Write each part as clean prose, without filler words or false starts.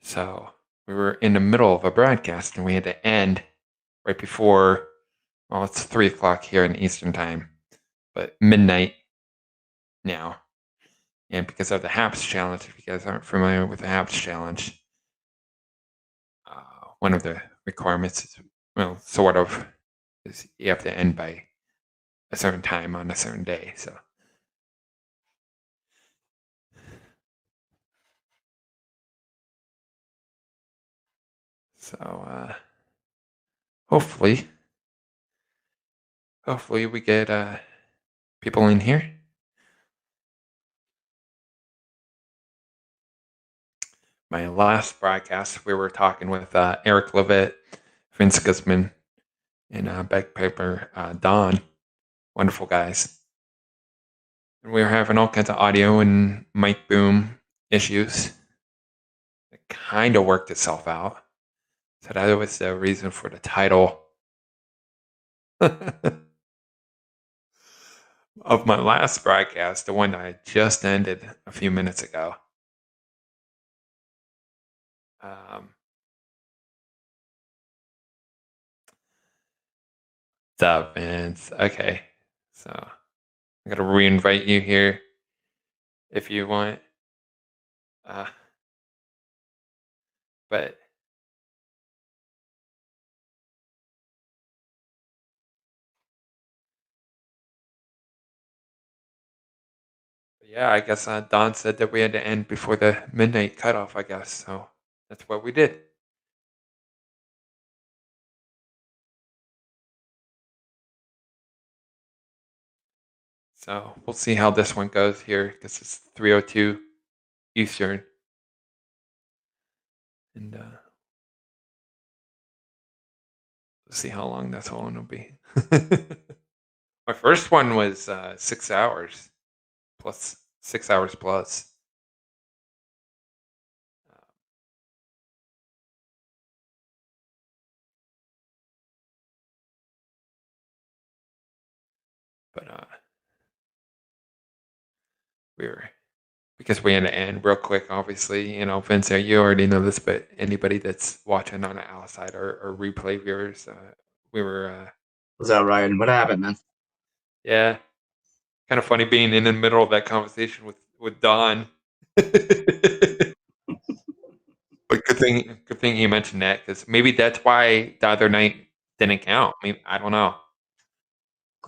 So we were in the middle of a broadcast and we had to end right before, well, it's 3 o'clock here in Eastern time, but midnight now. And because of the HAPS challenge, if you guys aren't familiar with the HAPS challenge, one of the requirements is, well, sort of, is you have to end by a certain time on a certain day. So hopefully, we get people in here. My last broadcast, we were talking with Eric Levitt, Vince Guzman, and bagpiper Don. Wonderful guys. And we were having all kinds of audio and mic boom issues. It kind of worked itself out. So that was the reason for the title of my last broadcast, the one that I just ended a few minutes ago. What's up, Vince? Okay, so I'm gonna re-invite you here if you want. But yeah, I guess Don said that we had to end before the midnight cutoff, I guess. So that's what we did. So we'll see how this one goes here because it's 3:02 Eastern. And we'll see how long this one will be. My first one was 6 hours plus 6 hours plus. But we were, because we had to end real quick, obviously. You know, Vince, you already know this, but anybody that's watching on the outside or replay viewers, we were. Was that Ryan? What happened, man? Yeah, kind of funny being in the middle of that conversation with Don. But good thing you mentioned that because maybe that's why the other night didn't count. Maybe, I don't know.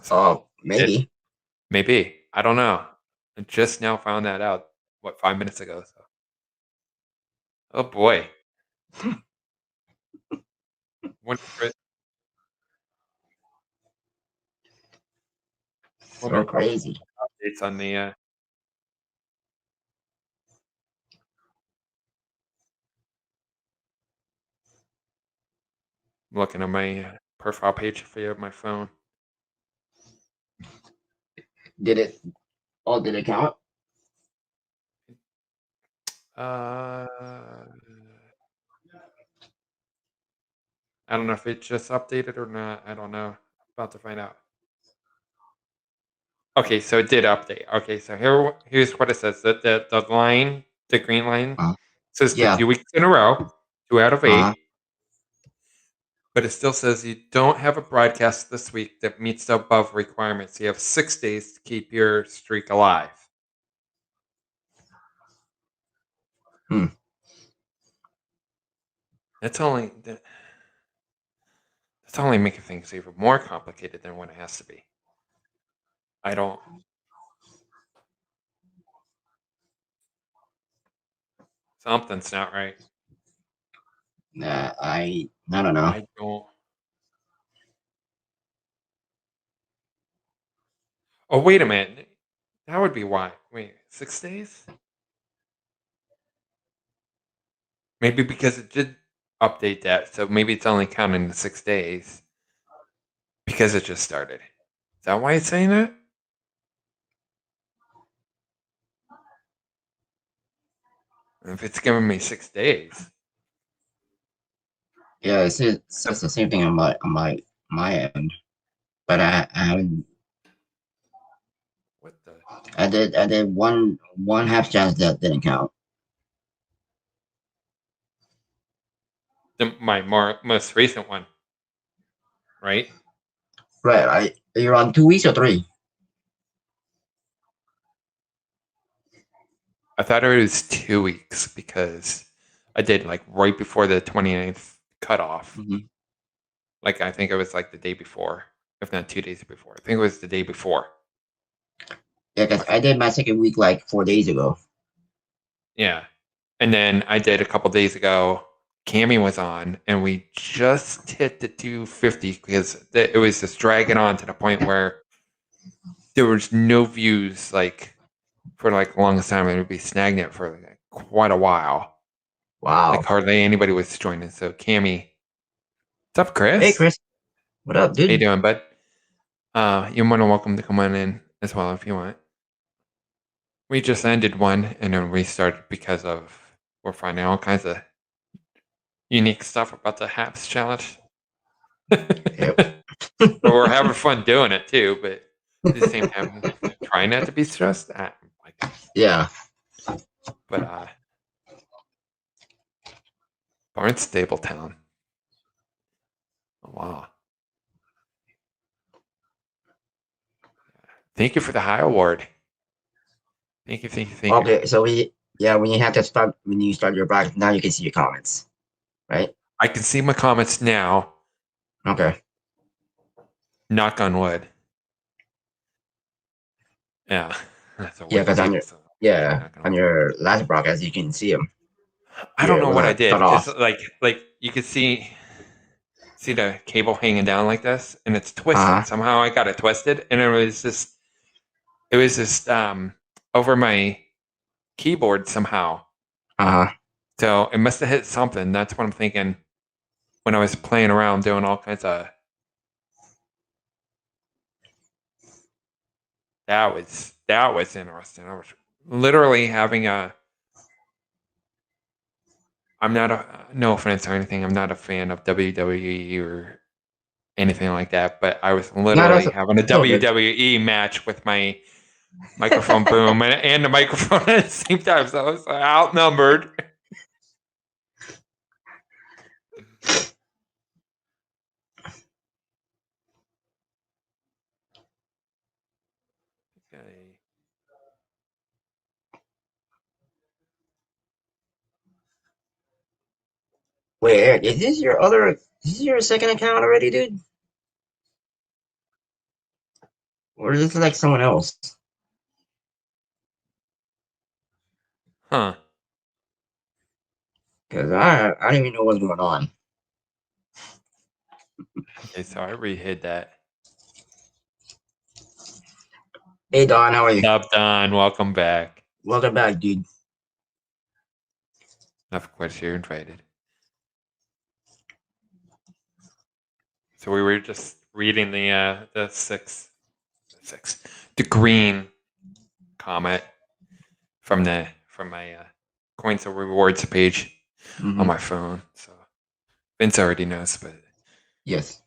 Oh, maybe. Maybe, I don't know. I just now found that out. What, 5 minutes ago? So, oh boy, wonder So crazy. updates on the. I'm looking at my profile page for my phone. Did it? Oh, did it count? I don't know if it just updated or not. I don't know. About to find out. Okay, so it did update. Okay, so here's what it says. The line, the green line, says for Yeah. 2 weeks in a row, 2 out of 8. Uh-huh. But it still says you don't have a broadcast this week that meets the above requirements. You have 6 days to keep your streak alive. That's only making things even more complicated than what it has to be. I don't. Something's not right. I don't know. I don't. Oh, wait a minute. That would be why. Wait, 6 days? Maybe because it did update that, so maybe it's only counting the 6 days because it just started. Is that why it's saying that? If it's giving me 6 days. Yeah, it's the same thing on my end, but I haven't. What the? I did one half chance that didn't count. my most recent one, right? Right. You're on 2 weeks or 3? I thought it was 2 weeks because I did like right before the 29th cutoff. Mm-hmm. Like I think it was like the day before, if not 2 days before. I think it was the day before. Yeah, because I did my second week like 4 days ago. Yeah. And then I did a couple days ago. Cammy was on, and we just hit the 250 because it was just dragging on to the point where there was no views like for like the longest time. It would be stagnant for like quite a while. Wow. Like hardly anybody was joining. So Cammy, what's up, Chris? Hey, Chris. What up, How you dude? doing, bud? You're more than welcome to come on in as well if you want. We just ended one and then restarted because of we're finding all kinds of unique stuff about the Haps challenge. Yep. But we're having fun doing it too. But at the same time, trying not to be stressed. Yeah. But Barnstable Town. Oh, wow. Thank you for the high award. Thank you. Okay, so when you start your bracket, now you can see your comments, right? I can see my comments now. Okay. Knock on wood. Yeah. That's a Yeah, because knock on on wood. your last broadcast, you can see them. I don't know what I did. Cut off. It's like you could see the cable hanging down like this, and it's twisted. Uh-huh. Somehow I got it twisted, and it was just over my keyboard somehow. Uh-huh. So it must have hit something. That's what I'm thinking when I was playing around doing all kinds of. That was interesting. I was literally having a. I'm not no offense or anything. I'm not a fan of WWE or anything like that, but I was literally having a WWE match with my microphone boom and the microphone at the same time, so I was outnumbered. Okay. Wait, Eric, is this your second account already, dude? Or is this like someone else? Huh. Because I don't even know what's going on. Okay, so I rehid that. Hey, Don, how are you? What's up, Don? Welcome back. Welcome back, dude. Of course, you're invited. So we were just reading the green comment from my coins and rewards page on my phone. So Vince already knows, but yes.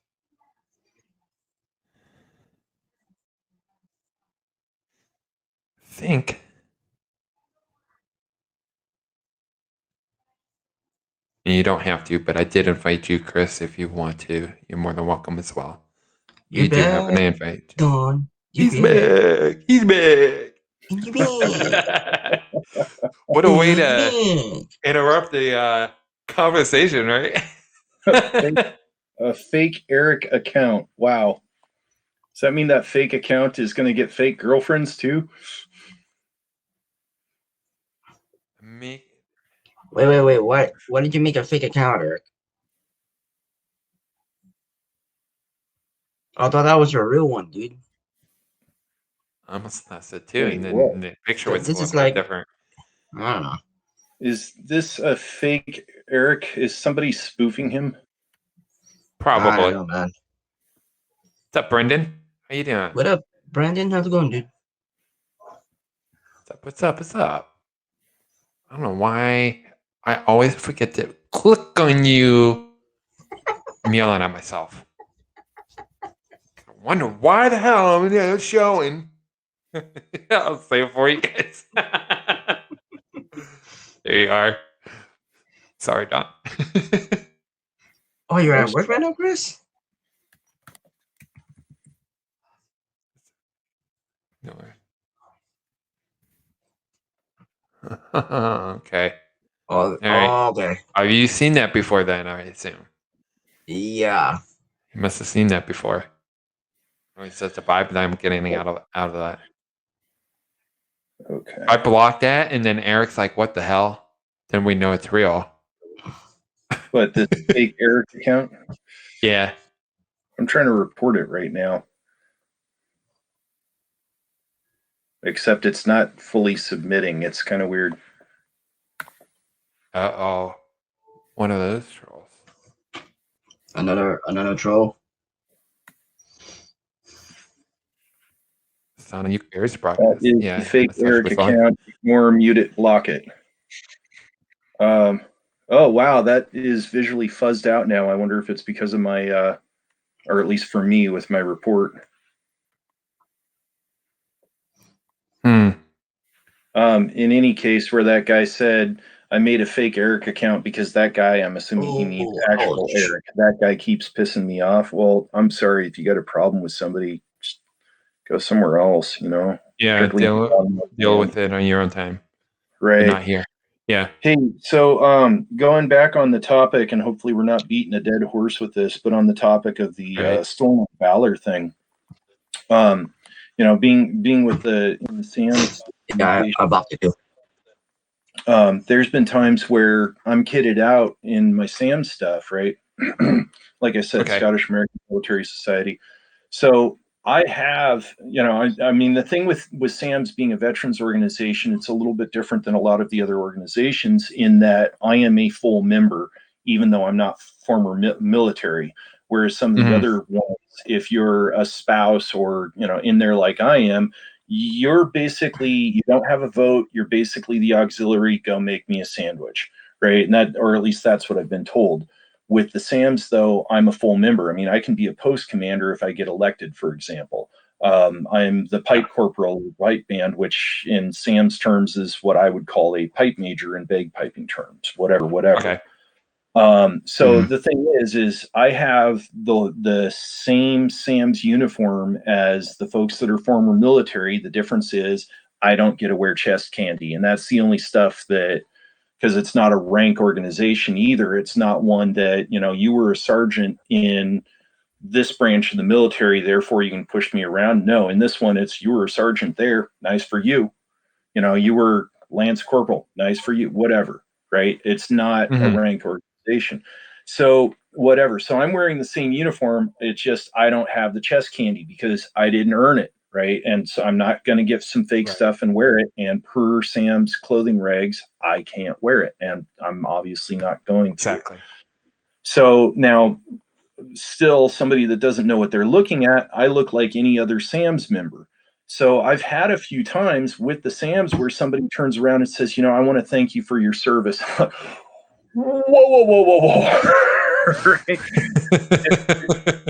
I think and you don't have to, but I did invite you, Chris. If you want to, you're more than welcome as well. You do have an invite. Don. He's back. He's back. What a way to interrupt the conversation, right? A fake Eric account. Wow. Does that mean that fake account is going to get fake girlfriends too? Wait. What did you make a fake account, Eric? I thought that was your real one, dude. I must have said too, Wait, and then what? the picture was This a is little like bit different. I don't know. Is this a fake Eric? Is somebody spoofing him? Probably. I don't know, man. What's up, Brendan? How you doing? What up, Brandon? How's it going, dude? What's up? I don't know why I always forget to click on you. I'm yelling at myself. I wonder why the hell I'm showing. I'll say it for you guys. There you are. Sorry, Don. Oh, you're at work right now, Chris? No way. Okay. Oh, right. okay. Have you seen that before then, I assume? Yeah. You must have seen that before. Or is that the vibe that I'm getting out of that? Okay. I block that, and then Eric's like, what the hell? Then we know it's real. But this fake Eric account, Yeah. I'm trying to report it right now. Except it's not fully submitting. It's kind of weird. Uh-oh. One of those trolls. Another troll. It's on a Bears That broadcast. is Yeah. the fake that's Eric actually fun. account. Ignore, mute it, block it. Oh wow, that is visually fuzzed out now. I wonder if it's because of my or at least for me with my report. In any case, where that guy said I made a fake Eric account because that guy, I'm assuming he means actual ouch. Eric. That guy keeps pissing me off. Well, I'm sorry if you got a problem with somebody, just go somewhere else. You know. Yeah, Particularly deal with it on your own time. But right. not here. Yeah. Hey, so going back on the topic, and hopefully we're not beating a dead horse with this, but on the topic of the Right. stolen valor thing, you know, being with the Sam's, Yeah, I'm about to do. there's been times where I'm kitted out in my Sam stuff, right? Like I said, Okay. Scottish American Military Society. So I have, you know, I mean, the thing with SAMS being a veterans organization, it's a little bit different than a lot of the other organizations in that I am a full member, even though I'm not former military. Whereas some of the other ones, if you're a spouse or, you know, in there like I am, you're basically, you don't have a vote. You're basically the auxiliary, go make me a sandwich, right? And that, or at least that's what I've been told. With the SAMs, though, I'm a full member. I mean, I can be a post commander if I get elected, for example. I'm the pipe corporal of the pipe band, which in SAM's terms is what I would call a pipe major in bagpiping terms, whatever. Okay. So the thing is I have the same SAM's uniform as the folks that are former military. The difference is I don't get to wear chest candy, and that's the only stuff that, because it's not a rank organization either. It's not one that, you know, you were a sergeant in this branch of the military, therefore you can push me around. No, in this one, it's you were a sergeant there, nice for you. You know, you were Lance Corporal, nice for you, whatever, right? It's not a rank organization. So whatever. So I'm wearing the same uniform. It's just I don't have the chest candy because I didn't earn it, right? And so I'm not going to get some fake stuff and wear it. And per Sam's clothing regs, I can't wear it, and I'm obviously not going to. Exactly. So now, still, somebody that doesn't know what they're looking at, I look like any other Sam's member. So I've had a few times with the SAMs where somebody turns around and says, you know, I want to thank you for your service. Whoa. Right?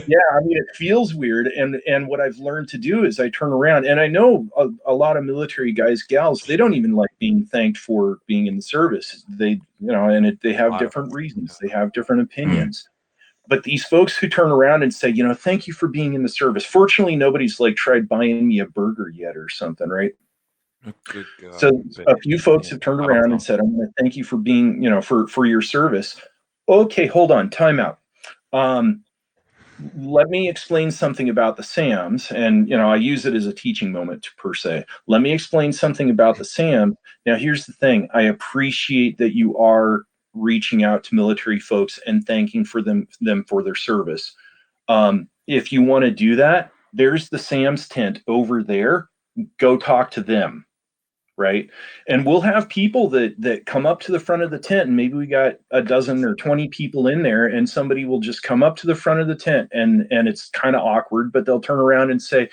Yeah, I mean, it feels weird. And what I've learned to do is I turn around, and I know a lot of military guys, gals, they don't even like being thanked for being in the service. They, you know, and they have different reasons. They have different opinions. But these folks who turn around and say, you know, thank you for being in the service. Fortunately, nobody's like tried buying me a burger yet or something, right? Good God. So a few folks have turned around and said, I want to thank you for being, you know, for your service. Okay, hold on, time out. Let me explain something about the SAMs, and you know, I use it as a teaching moment per se. Let me explain something about the SAM. Now, here's the thing: I appreciate that you are reaching out to military folks and thanking for them for their service. If you want to do that, there's the SAM's tent over there. Go talk to them, right? And we'll have people that come up to the front of the tent, and maybe we got a dozen or 20 people in there, and somebody will just come up to the front of the tent, and it's kind of awkward, but they'll turn around and say,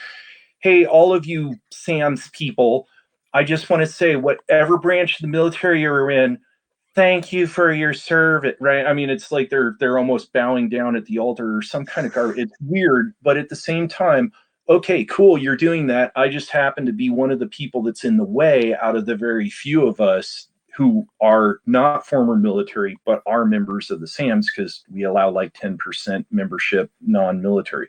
hey, all of you SAM's people, I just want to say, whatever branch of the military you're in, thank you for your service, right? I mean, it's like they're almost bowing down at the altar or some kind of garb. It's weird, but at the same time, okay, cool, you're doing that. I just happen to be one of the people that's in the way out of the very few of us who are not former military but are members of the SAMs, because we allow like 10% membership non-military,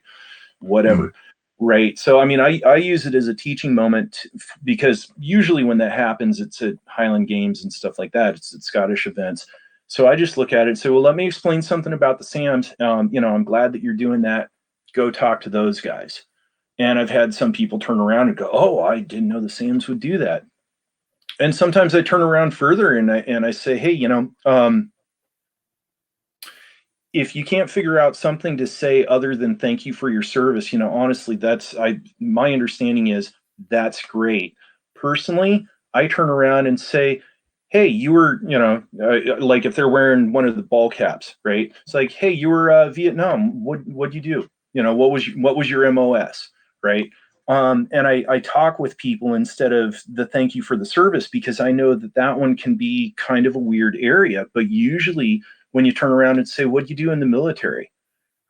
whatever. Right. So, I mean, I use it as a teaching moment, because usually when that happens, it's at Highland Games and stuff like that. It's at Scottish events. So I just look at it and say, well, let me explain something about the SAMs. I'm glad that you're doing that. Go talk to those guys. And I've had some people turn around and go, oh, I didn't know the SAMs would do that. And sometimes I turn around further and I say, hey, if you can't figure out something to say other than thank you for your service, honestly, my understanding is that's great. Personally, I turn around and say, hey, you were, like if they're wearing one of the ball caps, right? It's like, hey, you were Vietnam. What'd you do? What was your MOS, right? And I talk with people instead of the thank you for the service, because I know that one can be kind of a weird area. But usually when you turn around and say, what'd you do in the military,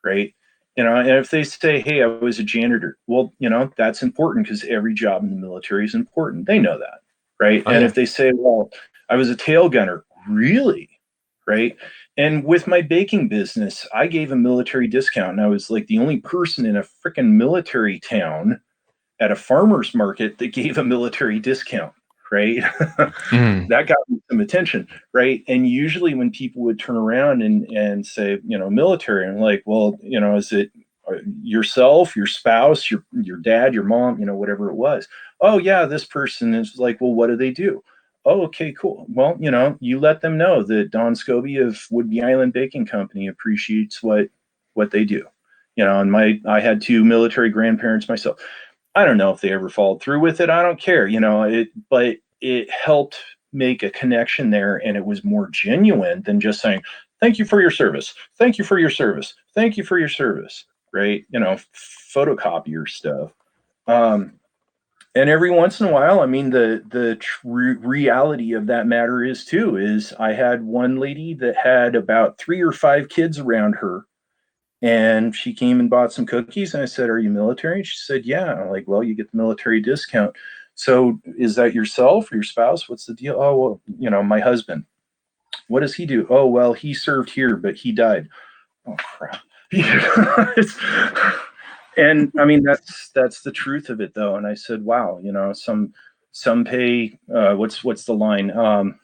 right? And if they say, hey, I was a janitor, well, that's important, because every job in the military is important. They know that, right? And if they say, well, I was a tail gunner, really? Right? And with my baking business, I gave a military discount, and I was like the only person in a freaking military town at a farmer's market that gave a military discount, right? That got me some attention, right? And usually when people would turn around and say, military, I'm like, well, is it yourself, your spouse, your dad, your mom, whatever it was? Oh yeah, this person is like, well, what do they do? Oh, okay, cool. Well, you let them know that Don Scobie of Woodby Island Baking Company appreciates what they do. And I had 2 military grandparents myself. I don't know if they ever followed through with it. I don't care, but it helped make a connection there, and it was more genuine than just saying, thank you for your service. Thank you for your service. Thank you for your service. Right. Photocopier stuff. And every once in a while, I mean, the reality of that matter is I had one lady that had about 3 or 5 kids around her, and she came and bought some cookies, and I said, are you military? And she said, yeah. I'm like, well, you get the military discount. So is that yourself or your spouse? What's the deal? Oh, well, my husband. What does he do? Oh, well, he served here, but he died. Oh, crap. And I mean, that's the truth of it, though. And I said, wow, some pay, what's the line?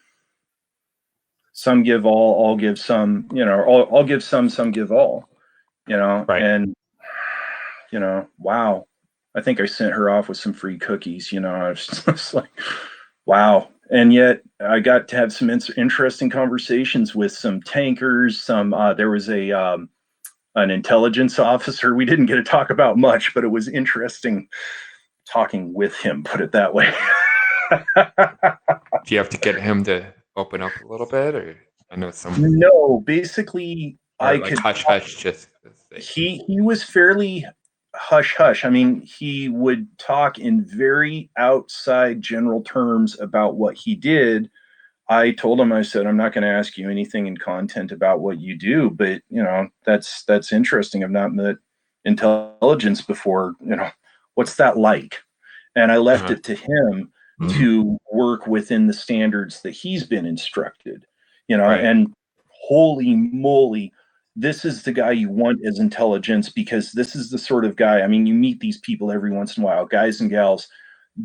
Some give all give some, all give some give all. Right. And wow, I think I sent her off with some free cookies. I was just like, wow. And yet I got to have some interesting conversations with some tankers. There was an intelligence officer. We didn't get to talk about much, but it was interesting talking with him, put it that way. Do you have to get him to open up a little bit, or I know some? No, basically, I could hush hush. Just he was fairly hush hush. I mean, he would talk in very outside general terms about what he did. I told him, I said, I'm not going to ask you anything in content about what you do, but that's interesting. I've not met intelligence before. What's that like? And I left it to him to work within the standards that he's been instructed. Right. And holy moly, this is the guy you want as intelligence, because this is the sort of guy. I mean, you meet these people every once in a while, guys and gals.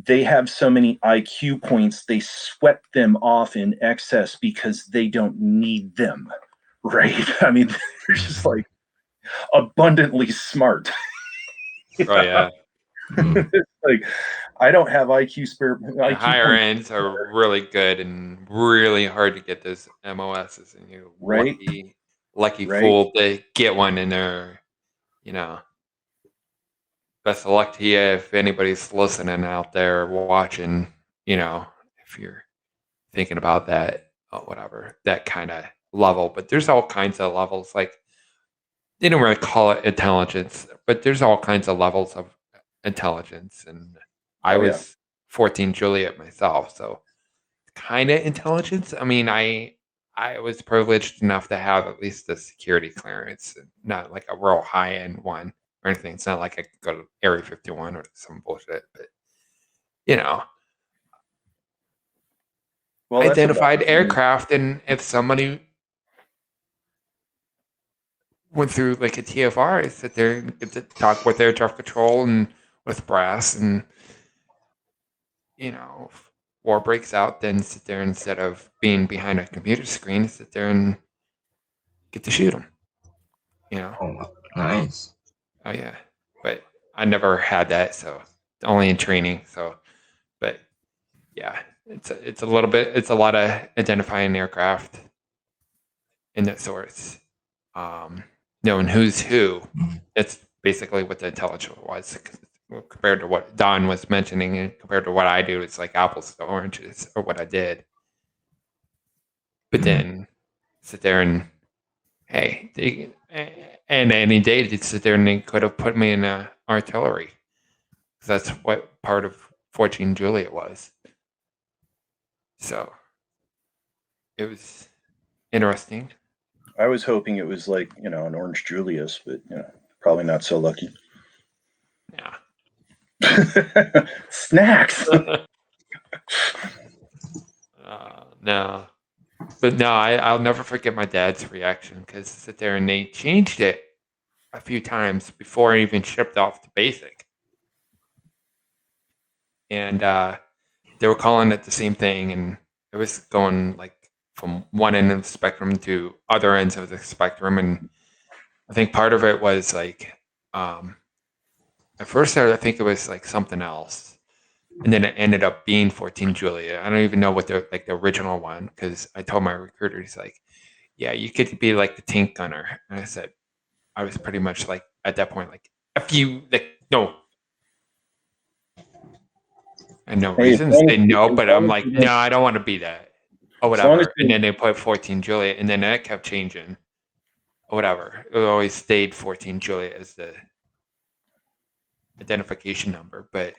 They have so many IQ points, they sweat them off in excess because they don't need them, right? I mean, they're just like abundantly smart. Oh yeah. Like, I don't have IQ spare. The higher ends are really good and really hard to get those MOSs, and you right? lucky Right. fool to get one in there. Best of luck to you if anybody's listening out there watching. If you're thinking about that, whatever, that kind of level. But there's all kinds of levels. Like, they don't really call it intelligence, but there's all kinds of levels of intelligence. And I was 14 Juliet myself, so kind of intelligence. I mean, I was privileged enough to have at least the security clearance, not like a real high end one or anything. It's not like I could go to Area 51 or some bullshit, but Well, that's identified about- aircraft, and if somebody went through like a TFR, I sit there and get to talk with air traffic control and with brass, and if war breaks out, then sit there instead of being behind a computer screen, sit there and get to shoot them. Oh, nice. Oh yeah, but I never had that, so only in training. So, but yeah, it's a little bit. It's a lot of identifying aircraft in that sorts. Knowing who's who. That's basically what the intelligence was compared to what Don was mentioning, and compared to what I do. It's like apples to oranges, or what I did. But then sit there and and any day they'd sit there and they could have put me in artillery. That's what part of 14 Juliet was. So it was interesting. I was hoping it was like, an Orange Julius, but probably not so lucky. Yeah. Snacks. No. But no, I'll never forget my dad's reaction, because sit there and they changed it a few times before I even shipped off to basic. And they were calling it the same thing, and it was going like from one end of the spectrum to other ends of the spectrum. And I think part of it was like, at first I think it was like something else, and then it ended up being 14 Juliet. I don't even know what the original one, because I told my recruiter, he's like, yeah, you could be like the tank gunner. And I said, I was pretty much like at that point like, if you like, no. And no reason to say no, but I'm like, no, I don't want to be that. Or whatever. And then they put 14 Juliet, and then that kept changing. Or whatever. It always stayed 14 Juliet as the identification number. But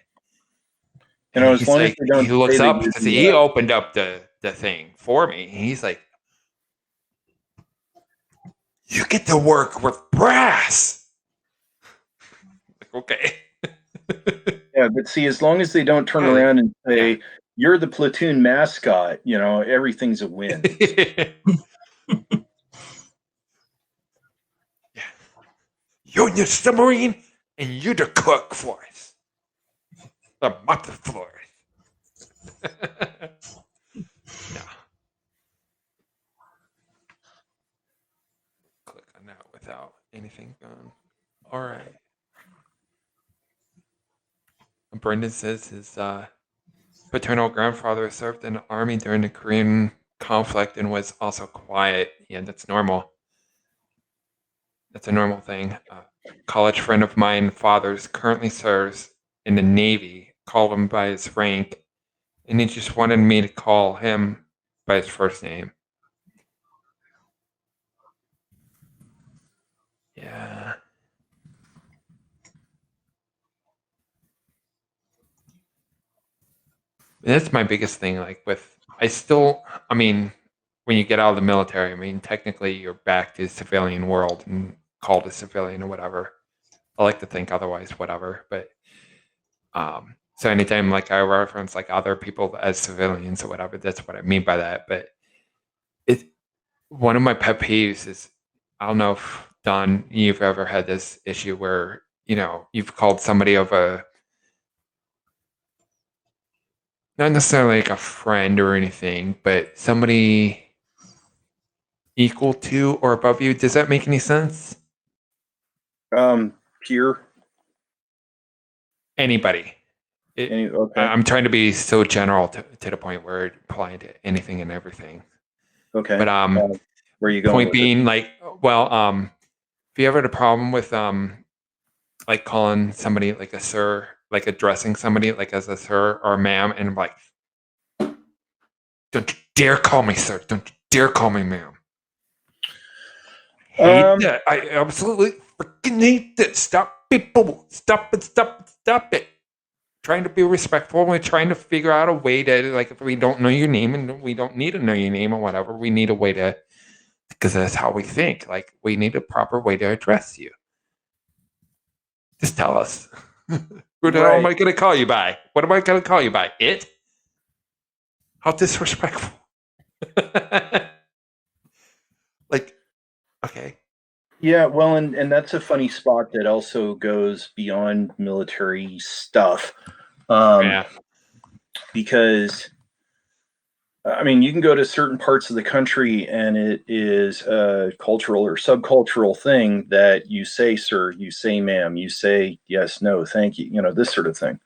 as long as they don't he looks say they up, use because he opened up the thing for me. He's like, you get to work with brass. Like, okay. Yeah, but see, as long as they don't turn around and say, you're the platoon mascot, everything's a win. You're in your submarine, and you're the cook for us. The mop the floors. No. Click on that without anything going. All right. Brendan says his paternal grandfather served in the army during the Korean conflict and was also quiet. Yeah, that's normal. That's a normal thing. College friend of mine, father's currently serves in the Navy. Called him by his rank, and he just wanted me to call him by his first name. Yeah. That's my biggest thing. Like when you get out of the military, technically you're back to the civilian world and called a civilian or whatever. I like to think otherwise, whatever. But so anytime like I reference like other people as civilians or whatever, that's what I mean by that. But one of my pet peeves is, I don't know if Don, you've ever had this issue where you've called somebody of a, not necessarily like a friend or anything, but somebody equal to or above you. Does that make any sense? Peer. Anybody. Okay. I'm trying to be so general to the point where it applies to anything and everything. Okay. But where are you going? Point being, like, well, if you ever had a problem with like calling somebody like a sir, like addressing somebody like as a sir or a ma'am, and I'm like, don't you dare call me sir, don't you dare call me ma'am. Hate that. I absolutely freaking hate that. Stop people. Stop it. Trying to be respectful. We're trying to figure out a way to, like, if we don't know your name, and we don't need to know your name or whatever, we need a way to, because that's how we think. Like, we need a proper way to address you. Just tell us. Who the hell am I going to call you by? What am I going to call you by? It? How disrespectful. Like, okay. Yeah, well, and that's a funny spot that also goes beyond military stuff, Yeah. because I mean, you can go to certain parts of the country and it is a cultural or subcultural thing that you say, sir, you say, ma'am, you say, yes, no, thank you, this sort of thing.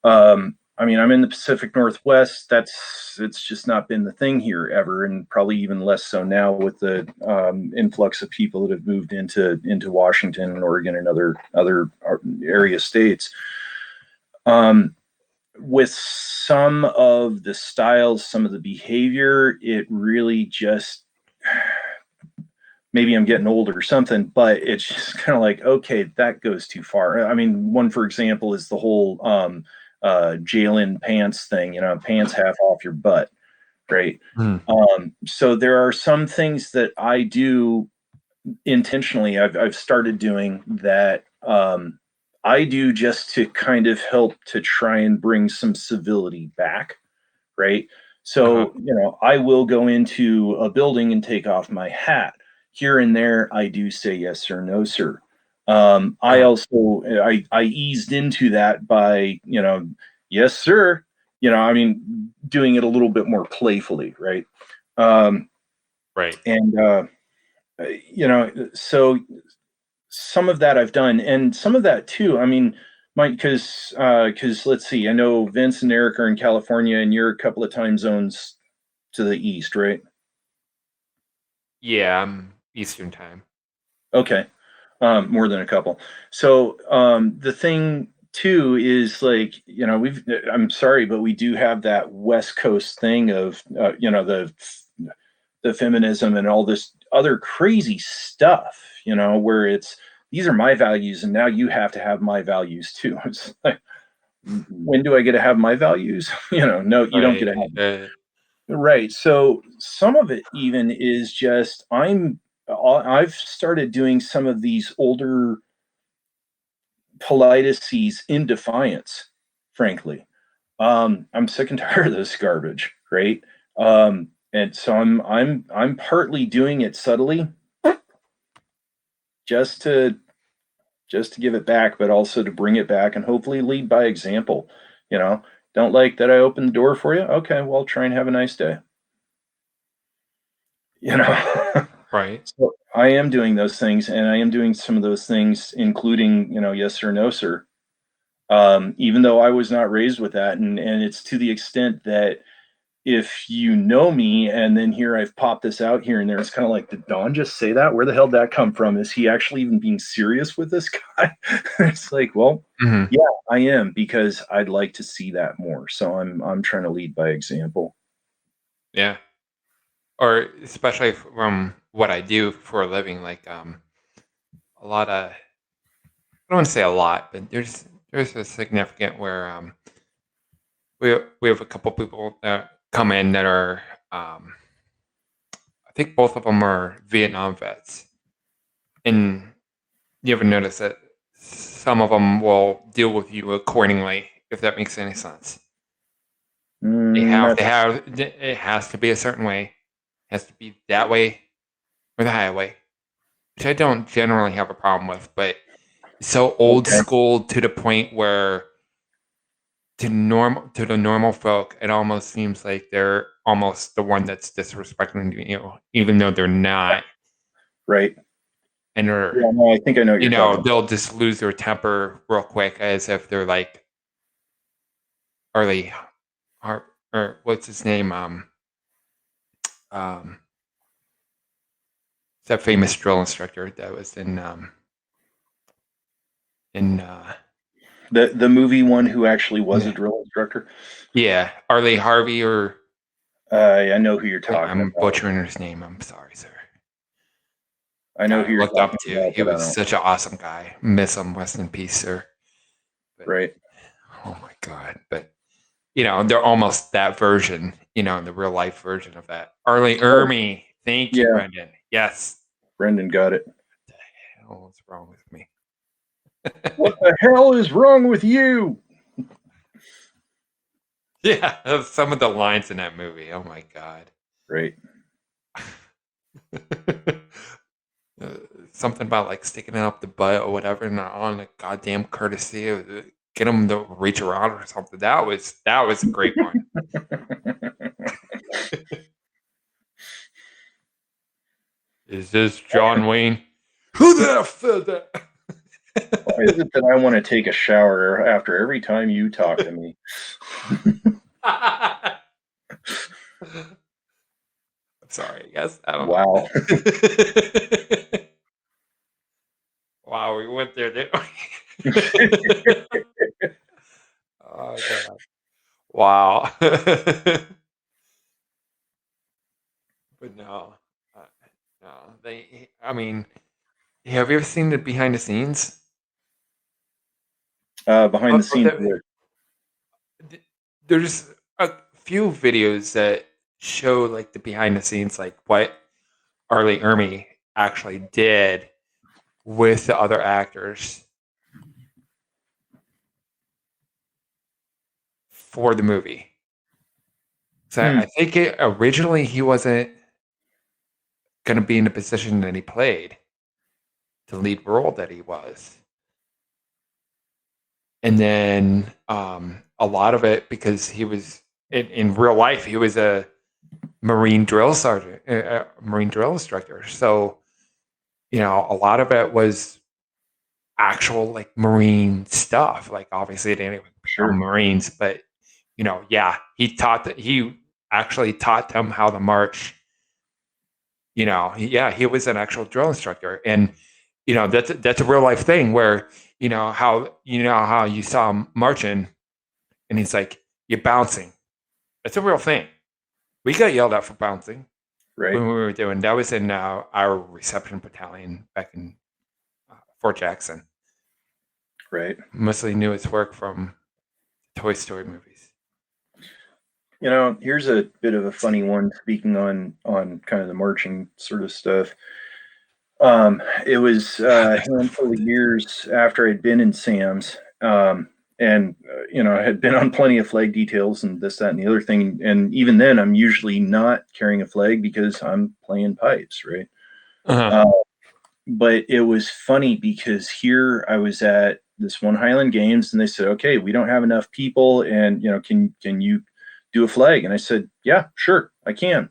I mean, I'm in the Pacific Northwest. It's just not been the thing here ever, and probably even less so now with the influx of people that have moved into Washington and Oregon and other area states. With some of the styles, some of the behavior, it really just, maybe I'm getting old or something, but it's just kind of like, okay, that goes too far. I mean, one for example is the whole jail in pants thing, pants half off your butt, right? Mm. So there are some things that I do intentionally, I've started doing that, I do just to kind of help to try and bring some civility back, right? Uh-huh. So, I will go into a building and take off my hat. Here and there, I do say yes sir, no sir. I Uh-huh. also I eased into that by, yes sir. I mean, doing it a little bit more playfully, right? Um, Right. and so some of that I've done, and some of that too. I mean, because let's see, I know Vince and Eric are in California, and you're a couple of time zones to the east, right? Yeah, Eastern time. Okay, more than a couple. So the thing too is like, I'm sorry, but we do have that West Coast thing of the feminism and all this other crazy stuff, where it's, these are my values and now you have to have my values too. It's like, when do I get to have my values? No, you don't get to Right. have. Right. So some of it even is just, I've started doing some of these older politesses in defiance, frankly. I'm sick and tired of this garbage, right? And so I'm partly doing it subtly, just to give it back, but also to bring it back and hopefully lead by example. You know, don't like that I opened the door for you? Okay, well, try and have a nice day. You know. Right. So I am doing those things, and I am doing some of those things, including, yes sir, no sir. Even though I was not raised with that, and it's to the extent that if you know me, and then here I've popped this out here and there, it's kind of like, did Don just say that? Where the hell did that come from? Is he actually even being serious with this guy? It's like, well, Mhm. yeah, I am, because I'd like to see that more. So I'm trying to lead by example. Yeah. Or especially from what I do for a living, like a lot of, I don't want to say a lot, but there's a significant where we have a couple people that come in that are I think both of them are Vietnam vets, and you ever notice that some of them will deal with you accordingly, if that makes any sense. They have Not to have it has to be a certain way, it has to be that way or the highway, which I don't generally have a problem with, but it's so old okay. school to the point where to the normal folk, it almost seems like they're almost the one that's disrespecting you, even though they're not, Right. and they're, Yeah, no, I think I know what you're talking about. they'll just lose their temper real quick as if they're like, are they, or what's his name? Um, that famous drill instructor that was in The movie one who actually was a yeah, drill instructor. yeah, Arlie Harvey, or I know who you're talking I'm about. butchering his name. I'm sorry, sir. I know Guy who I you're looked up talking to. about, He but I was don't. such an awesome guy. Miss him. Rest in peace, sir. But Right. oh my god. But they're almost that version. The real life version of that. Arlie Oh, Ermy. Thank you, yeah. Brendan. Yes. Brendan got it. What the hell is wrong with me? What the hell is wrong with you? Yeah, some of the lines in that movie. Oh my god. Right. Something about like sticking it up the butt or whatever, and on a goddamn courtesy, get them to reach around or something. That was a great one. Is this John Wayne? Who the f said that? Why is it that I want to take a shower after every time you talk to me? I'm sorry, I guess. I don't Wow. know. Wow, we went there, didn't we? Oh, God. Wow. But no. Uh, no. I mean, have you ever seen the behind the scenes? Behind the scenes. There's a few videos that show like the behind the scenes, like what Arlie Ermy actually did with the other actors for the movie. So I think originally he wasn't going to be in the position that he played, the lead role that he was. And then a lot of it, because he was in real life, he was a Marine drill sergeant, Marine drill instructor. So, you know, a lot of it was actual like Marine stuff. Like obviously they didn't become Marines, but you know, yeah, he actually taught them how to march. You know, he was an actual drill instructor, and you know that's a real life thing where you know how you saw him marching, and he's like, "You're bouncing." That's a real thing. We got yelled at for bouncing Right. when we were doing that. Was in our reception battalion back in Fort Jackson. Right. Mostly knew his work from Toy Story movies. You know, here's a bit of a funny one. Speaking on kind of the marching sort of stuff. It was a handful of years after I'd been in Sam's, and you know, I had been on plenty of flag details and this, that, and the other thing. And even then, I'm usually not carrying a flag because I'm playing pipes, right? But it was funny because here I was at this one Highland Games, and they said, "Okay, we don't have enough people, and you know, can you do a flag?" And I said, "Yeah, sure, I can."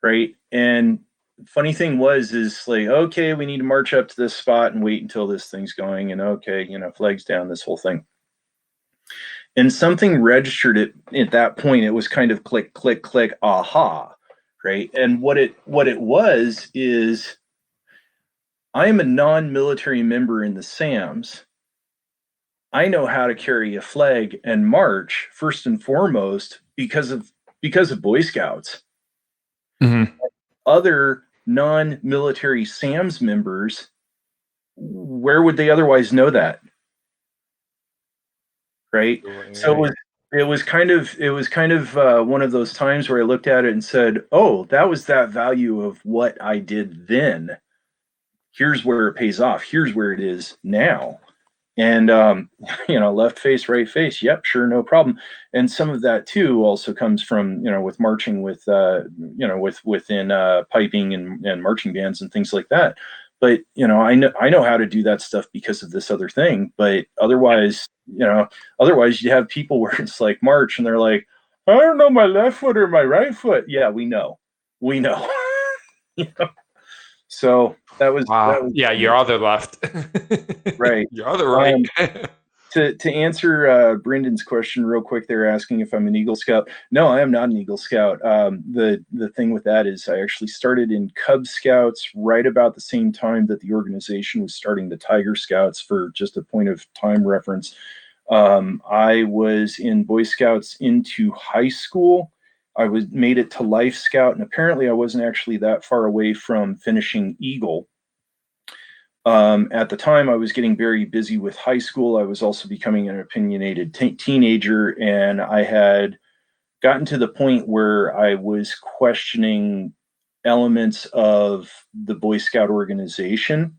Right. And funny thing is like, okay, we need to march up to this spot and wait until this thing's going, and okay, you know, flags down, this whole thing. And something registered it at that point. It was kind of click, click, click, aha, right? And what it was is, I am a non-military member in the SAMs. I know how to carry a flag and march first and foremost because of Boy Scouts. Mm-hmm. Other non-military SAMs members, where would they otherwise know that? Right? So it was kind of one of those times where I looked at it and said, "Oh, that was that value of what I did then. Here's where it pays off. Here's where it is now." And you know, left face, right face. Yep, sure, no problem. And some of that too also comes from, you know, with marching with you know, within piping and marching bands and things like that. But you know, I know how to do that stuff because of this other thing. But otherwise, you know, otherwise you have people where it's like march and they're like, "I don't know my left foot or my right foot." Yeah, we know. You know? So that was yeah, your other left. Right. Your other right. To answer Brendan's question real quick, they're asking if I'm an Eagle Scout. No, I am not an Eagle Scout. The thing with that is I actually started in Cub Scouts right about the same time that the organization was starting the Tiger Scouts. For just a point of time reference, I was in Boy Scouts into high school. I made it to Life Scout, and apparently I wasn't actually that far away from finishing Eagle. At the time, I was getting very busy with high school. I was also becoming an opinionated teenager, and I had gotten to the point where I was questioning elements of the Boy Scout organization.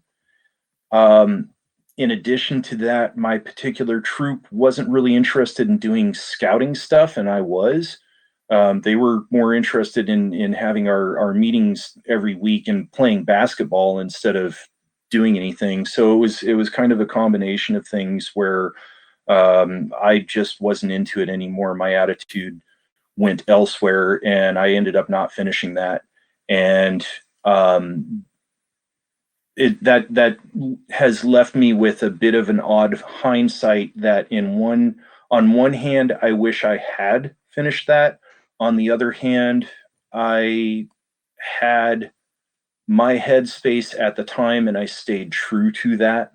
In addition to that, my particular troop wasn't really interested in doing scouting stuff, and I was. They were more interested in having our meetings every week and playing basketball instead of doing anything. So it was kind of a combination of things where I just wasn't into it anymore. My attitude went elsewhere, and I ended up not finishing that. And that has left me with a bit of an odd hindsight. That on one hand, I wish I had finished that. On the other hand, I had my headspace at the time, and I stayed true to that.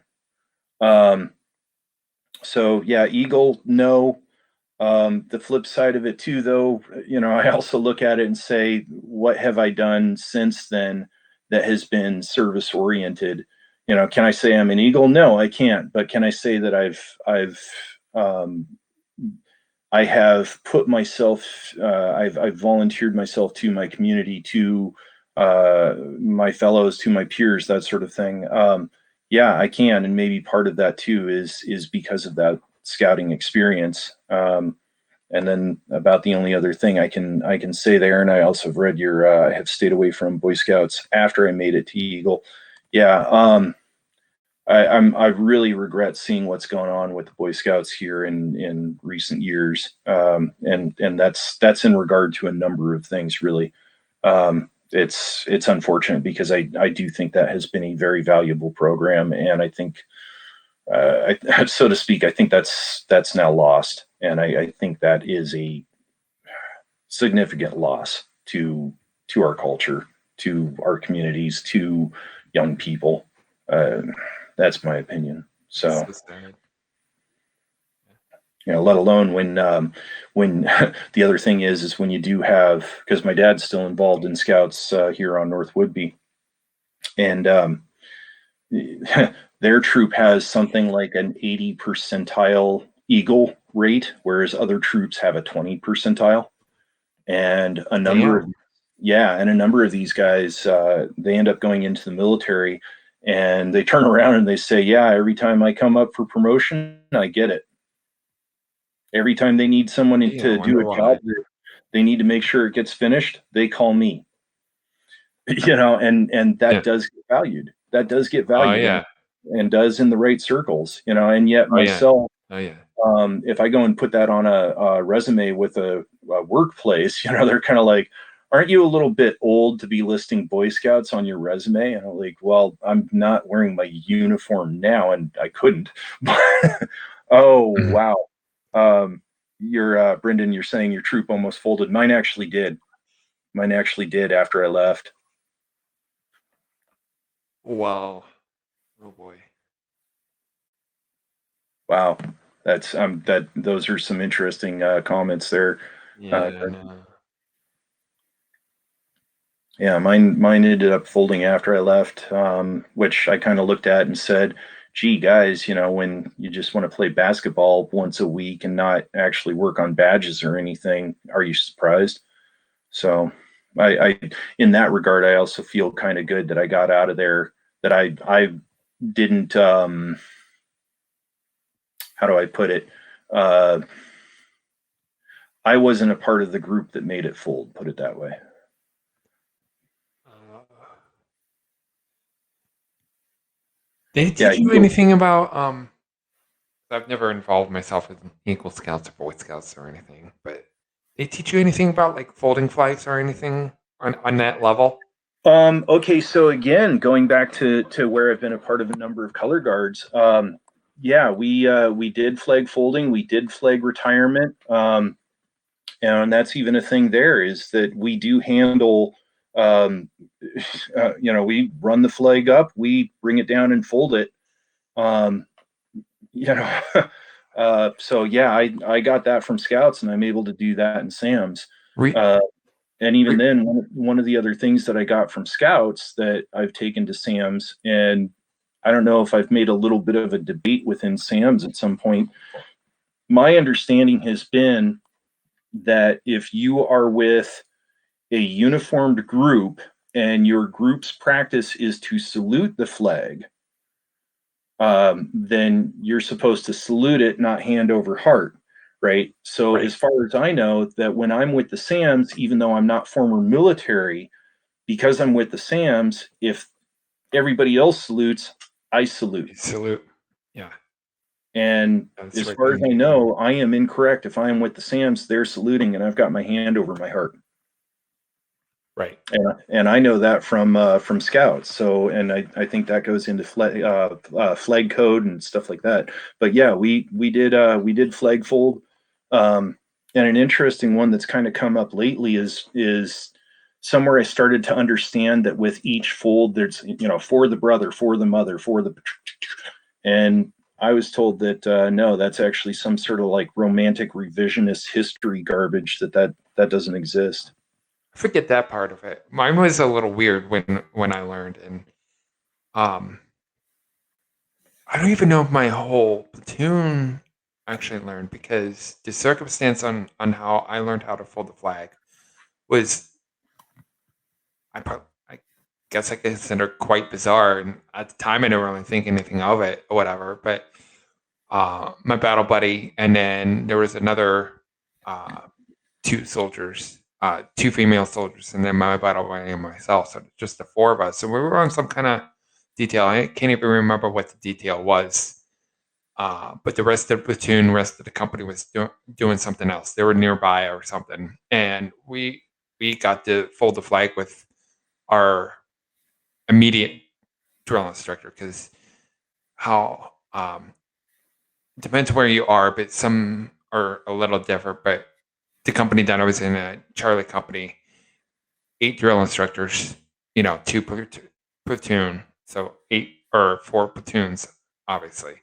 Um, so yeah, Eagle, no. The flip side of it too, though, I also look at it and say, what have I done since then that has been service oriented? Can I say I'm an Eagle? No, I can't. But can I say that um, I have put myself, I've volunteered myself to my community, to my fellows, to my peers, that sort of thing. Yeah, I can, and maybe part of that too is because of that scouting experience. And then about the only other thing I can say there, and I also have read your I have stayed away from Boy Scouts after I made it to Eagle. Yeah, I really regret seeing what's going on with the Boy Scouts here in recent years, and that's in regard to a number of things, really. It's unfortunate because I do think that has been a very valuable program, and I think, so to speak, I think that's now lost, and I think that is a significant loss to our culture, to our communities, to young people. That's my opinion. So, So sad. let alone when the other thing is when you do have, because my dad's still involved in Scouts here on North Woodby, and their troop has something like an 80 percentile Eagle rate, whereas other troops have a 20 percentile. And a number of these guys, they end up going into the military, and they turn around and they say, yeah, every time I come up for promotion, I get it. Every time they need someone to do a job, they need to make sure it gets finished, they call me. And that does get valued. That does get valued, and does in the right circles, and yet myself, if I go and put that on a resume with a workplace, they're kind of like, aren't you a little bit old to be listing Boy Scouts on your resume? And I'm like, well, I'm not wearing my uniform now, and I couldn't. Oh, wow. You're Brendan, you're saying your troop almost folded. Mine actually did after I left. Wow. Oh boy. Wow. That's those are some interesting comments there. Yeah, mine ended up folding after I left, which I kind of looked at and said, gee, guys, when you just want to play basketball once a week and not actually work on badges or anything, are you surprised? So I in that regard, I also feel kind of good that I got out of there, that I didn't, how do I put it? I wasn't a part of the group that made it fold, put it that way. They teach you anything about I've never involved myself in Eagle Scouts or Boy Scouts or anything, but they teach you anything about like folding flights or anything on that level? Okay, so again, going back to where I've been a part of a number of color guards, yeah, we did flag folding, we did flag retirement, and that's even a thing there, is that we do handle, we run the flag up, we bring it down and fold it. So yeah, I got that from Scouts, and I'm able to do that in SAMs. And even then, one of the other things that I got from Scouts that I've taken to SAMs, and I don't know if I've made a little bit of a debate within SAMs at some point, my understanding has been that if you are with a uniformed group and your group's practice is to salute the flag, then you're supposed to salute it, not hand over heart. right? So Right. as far as I know, that when I'm with the SAMs, even though I'm not former military, because I'm with the SAMs, if everybody else salutes, I salute. Salute. Yeah. And That's as right. far as I know, I am incorrect. If I am with the SAMs, they're saluting, and I've got my hand over my heart. Right. And I know that from scouts. So, and I think that goes into flag code and stuff like that. But yeah, we did flag fold. And an interesting one that's kind of come up lately is somewhere I started to understand that with each fold, there's, for the brother, for the mother, for the, and I was told that no, that's actually some sort of like romantic revisionist history garbage, that doesn't exist. I forget that part of it. Mine was a little weird when I learned, and um, I don't even know if my whole platoon actually learned, because the circumstance on how I learned how to fold the flag was, I guess I consider quite bizarre, and at the time I didn't really think anything of it or whatever. But my battle buddy, and then there was another two soldiers, two female soldiers, and then my battle buddy and myself. So just the four of us. So we were on some kind of detail. I can't even remember what the detail was. But the rest of the platoon, rest of the company was doing something else. They were nearby or something, and we got to fold the flag with our immediate drill instructor, because how depends where you are, but some are a little different. But the company that I was in, a Charlie company, 8 drill instructors, 2 platoon, so 8 or 4 platoons, obviously.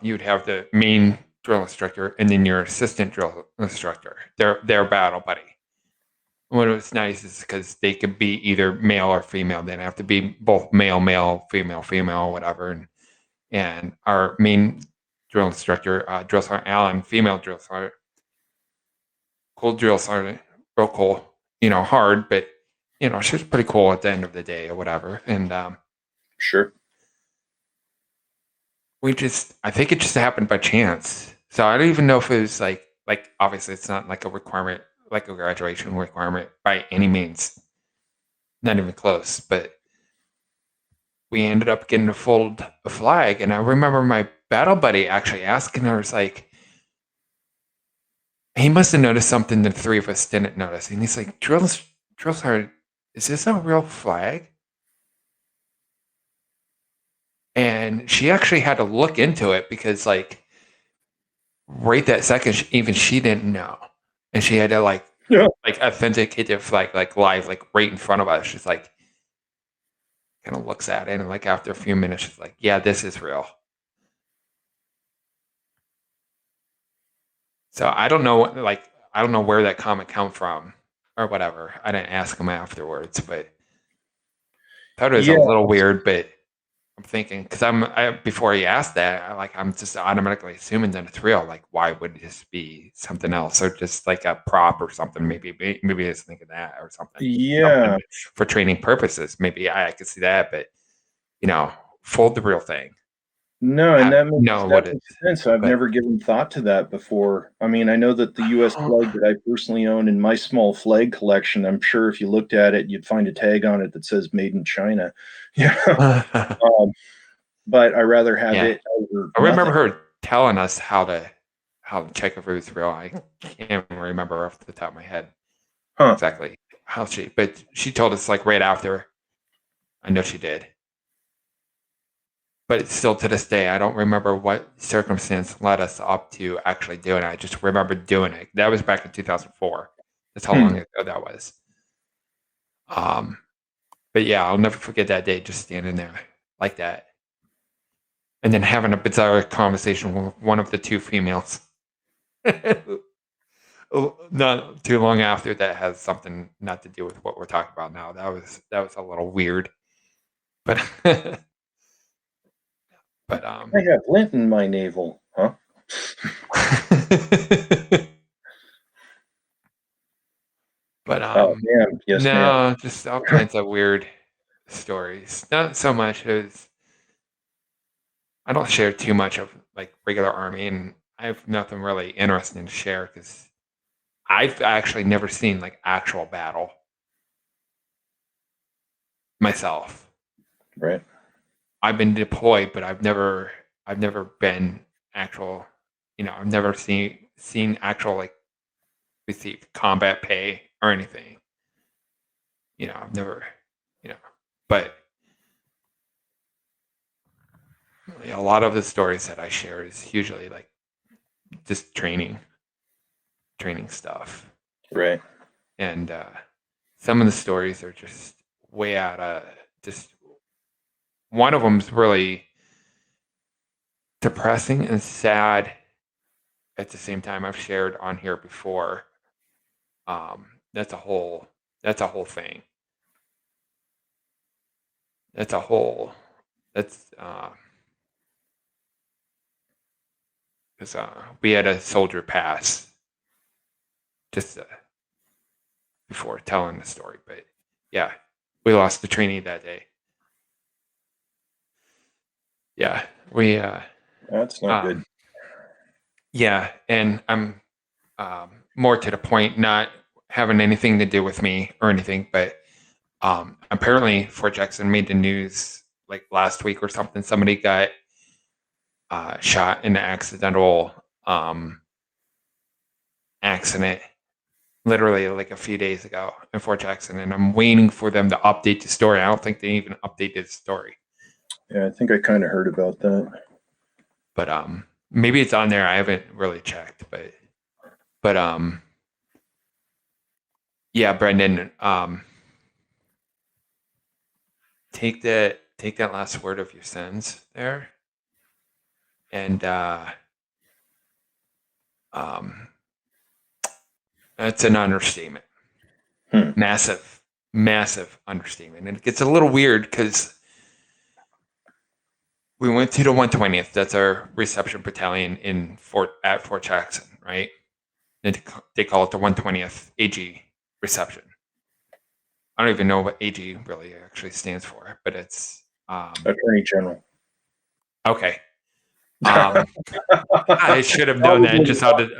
You'd have the main drill instructor and then your assistant drill instructor, their battle buddy. What was nice is because they could be either male or female. They didn't have to be both male, female, whatever. And our main drill instructor, drill sergeant Allen, female drill sergeant, cool drill sergeant, real cool, hard, but she was pretty cool at the end of the day or whatever. And Sure. I think it just happened by chance. So I don't even know if it was like obviously it's not like a requirement, like a graduation requirement by any means, not even close. But we ended up getting to fold a flag, and I remember my battle buddy actually asking us, like, he must have noticed something the three of us didn't notice, and he's like, drill sergeant, is this a real flag? And she actually had to look into it, because like right that second, even she didn't know, and she had to like authenticate the flag like live, like right in front of us. She's like, kind of looks at it, and like after a few minutes, she's like, "Yeah, this is real." So I don't know, where that comment come from or whatever. I didn't ask him afterwards, but thought it was a little weird. But I'm thinking, because before he asked that, I'm just automatically assuming that it's real. Like, why would this be something else, or just like a prop or something? Maybe I was thinking that or something. Yeah. Something for training purposes. Maybe I could see that, but fold the real thing. No, and that what makes sense. I've never given thought to that before. I mean, I know that the U.S. flag that I personally own in my small flag collection, I'm sure if you looked at it, you'd find a tag on it that says "Made in China." Yeah. But I rather have it over. I remember her telling us how to check if it was real. I can't remember off the top of my head exactly how but she told us like right after. I know she did. But still to this day, I don't remember what circumstance led us up to actually doing it. I just remember doing it. That was back in 2004. That's how long ago that was. But yeah, I'll never forget that day, just standing there like that. And then having a bizarre conversation with one of the 2 females. Not too long after, that has something not to do with what we're talking about now. That was a little weird. But I have lint in my navel, huh? But oh man, yes, no, just all kinds of weird stories. Not so much as I don't share too much of like regular Army, and I have nothing really interesting to share because I've actually never seen like actual battle myself. Right. I've been deployed, but I've never been actual. I've never seen actual like receive combat pay or anything. I've never, but a lot of the stories that I share is usually like just training stuff. Right. And some of the stories are just way out of just. One of them's really depressing and sad at the same time. I've shared on here before. That's a whole thing. That's because we had a soldier pass just before telling the story, but yeah, we lost the trainee that day. Yeah, we That's not good. yeah, and I'm more to the point, not having anything to do with me or anything, but apparently Fort Jackson made the news like last week or something. Somebody got shot in an accidental accident literally like a few days ago in Fort Jackson, and I'm waiting for them to update the story. I don't think they even updated the story. Yeah, I think I kind of heard about that. But maybe it's on there. I haven't really checked, but yeah, Brendan, take that last word of your sentence there, and that's an understatement. Massive understatement, and it gets a little weird because we went to the 120th. That's our reception battalion at Fort Jackson, right? And they call it the 120th AG reception. I don't even know what AG really actually stands for, but it's Attorney General. Okay. I should have known that. Just out of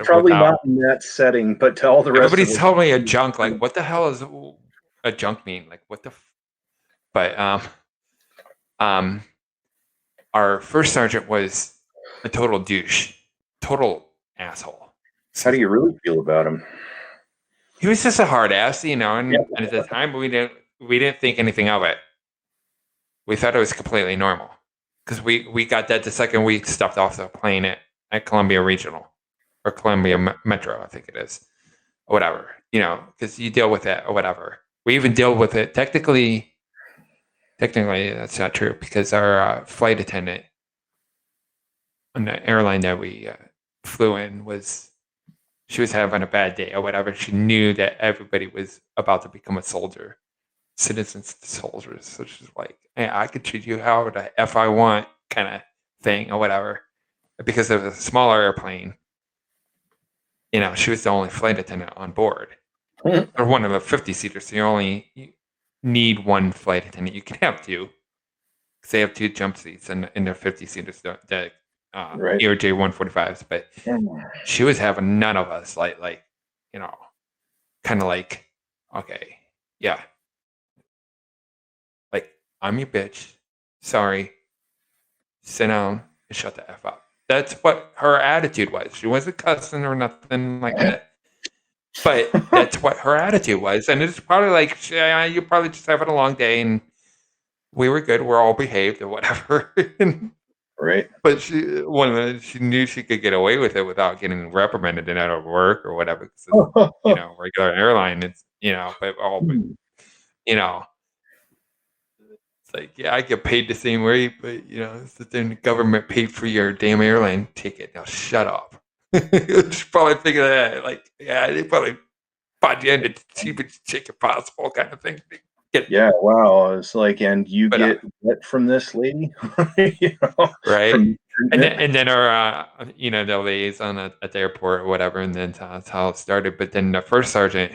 Probably not in that setting, but to all the rest. Everybody's telling me a junk. Like, what the hell is a junk mean? Like, what the? But our first sergeant was a total douche, total asshole. How do you really feel about him? He was just a hard ass, and at the time we didn't think anything of it. We thought it was completely normal because we got that the second we stepped off the plane at Columbia Regional or Columbia Metro, I think it is, or whatever. Because you deal with it or whatever. We even deal with it technically. Technically, that's not true because our flight attendant on the airline that we flew in she was having a bad day or whatever. She knew that everybody was about to become a soldier, citizens soldiers. So she's like, hey, I could treat you however the F I want kind of thing or whatever. Because of a smaller airplane, she was the only flight attendant on board. Or one of the 50-seaters, so you need one flight attendant. You can have two. Because they have two jump seats in their 50-seaters, the Right. ERJ 145s, but she was having none of us like kind of like, okay, yeah, like, I'm your bitch, sorry, sit down and shut the F up. That's what her attitude was. She wasn't cussing or nothing like that, but that's what her attitude was. And it's probably like, yeah, you're probably just having a long day and we were good, we're all behaved or whatever. Right. But she knew she could get away with it without getting reprimanded and out of work or whatever. Regular airline, it's but it's like, yeah, I get paid the same rate, but it's the government paid for your damn airline ticket. Now shut up. She probably figured that, like, yeah, they probably bought you into the cheapest chicken possible kind of thing. Yeah, wow. It's like, and you get what from this lady? Right. And then our the liaison at the airport or whatever, and then that's how it started. But then the first sergeant,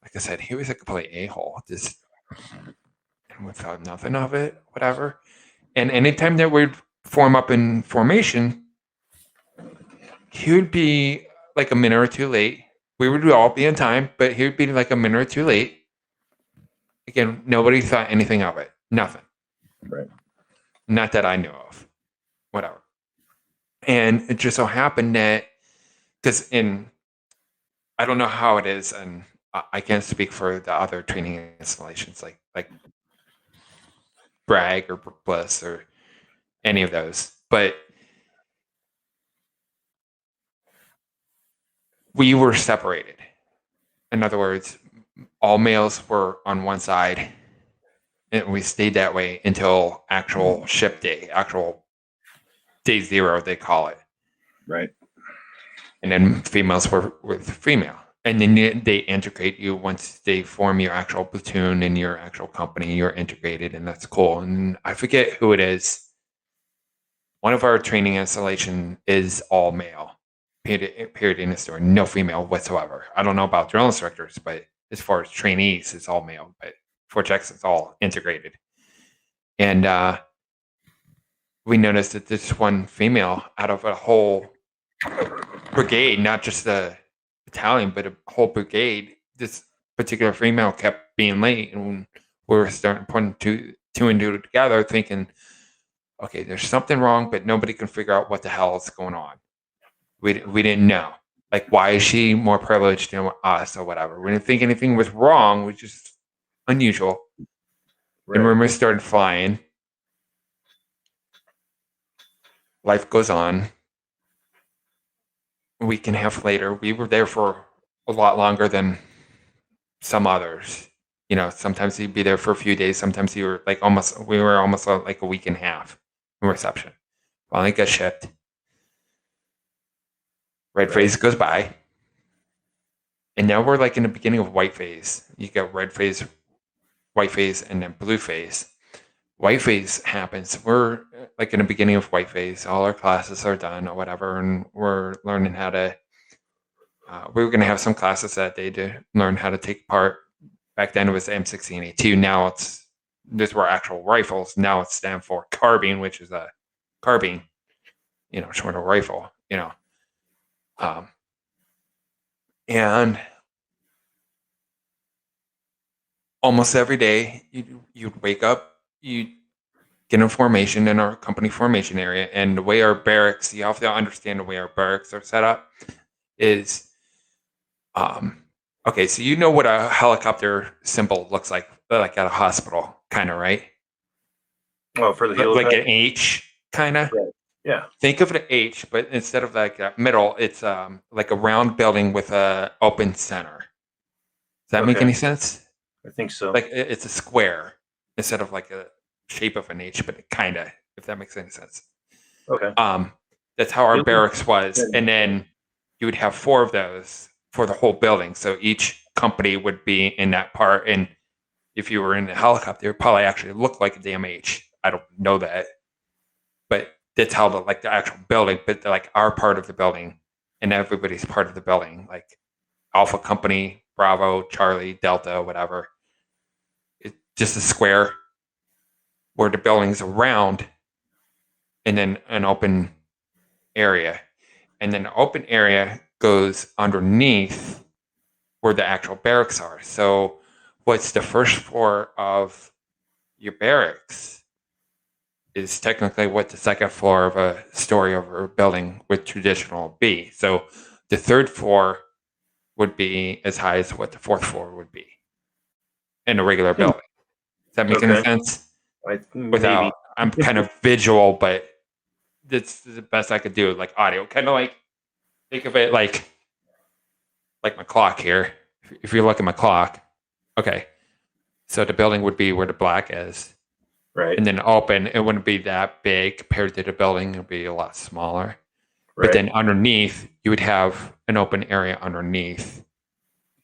like I said, he was a complete a-hole, just without nothing of it, whatever. And anytime that we'd form up in formation, he would be like a minute or two late. We would all be in time, but he would be like a minute or two late. Again, nobody thought anything of it. Nothing. Right. Not that I knew of. Whatever. And it just so happened that, because I don't know how it is, and I can't speak for the other training installations like Bragg or Bliss or any of those, but we were separated. In other words, all males were on one side, and we stayed that way until actual ship day, actual day 0, they call it. Right. And then females were with female. And then they integrate you once they form your actual platoon and your actual company, you're integrated, and that's cool. And I forget who it is. One of our training installation is all male. Period in the story. No female whatsoever. I don't know about drill instructors, but as far as trainees, it's all male. But for checks, it's all integrated. And we noticed that this one female out of a whole brigade, not just the battalion, but a whole brigade, this particular female kept being late, and we were starting putting two and two together, thinking, okay, there's something wrong, but nobody can figure out what the hell is going on. We didn't know, like, why is she more privileged than us or whatever. We didn't think anything was wrong. It was just unusual. Right. And rumors started flying. Life goes on. A week and a half later, we were there for a lot longer than some others. You know, sometimes you'd be there for a few days. Sometimes you were we were almost like a week and a half in reception. Finally got shipped. Red phase goes by. And now we're like in the beginning of white phase. You got red phase, white phase, and then blue phase. White phase happens. We're like in the beginning of white phase. All our classes are done or whatever, and we're learning how to. We were going to have some classes that day to learn how to take part. Back then it was M16A2. Now these were actual rifles. Now it stands for carbine, which is a carbine, shorter rifle, and almost every day you'd wake up, you'd get in formation in our company formation area, and the way our barracks, you have to understand the way our barracks are set up is, okay, so you know what a helicopter symbol looks like at a hospital, kind of, right? Oh, for the like an H, kind of. Right. Yeah. Think of an H, but instead of like a middle, it's like a round building with a open center. Does that make any sense? I think so. Like it's a square instead of like a shape of an H, but kind of, if that makes any sense. Okay. That's how our barracks was, and then you would have 4 of those for the whole building. So each company would be in that part, and if you were in a helicopter, it would probably actually look like a damn H. I don't know that, but that's how the actual building, but like our part of the building and everybody's part of the building, like Alpha Company, Bravo, Charlie, Delta, whatever. It's just a square where the building's around, and then an open area. And then the open area goes underneath where the actual barracks are. So what's the first floor of your barracks is technically what the second floor of a story over a building would traditionally be. So the third floor would be as high as what the fourth floor would be in a regular building. Does that make any sense? Without, I'm kind of visual, but that's the best I could do, like audio. Kind of like, think of it like my clock here. If you look at my clock, okay. So the building would be where the black is. Right. And then open, it wouldn't be that big compared to the building. It would be a lot smaller. Right. But then underneath, you would have an open area underneath.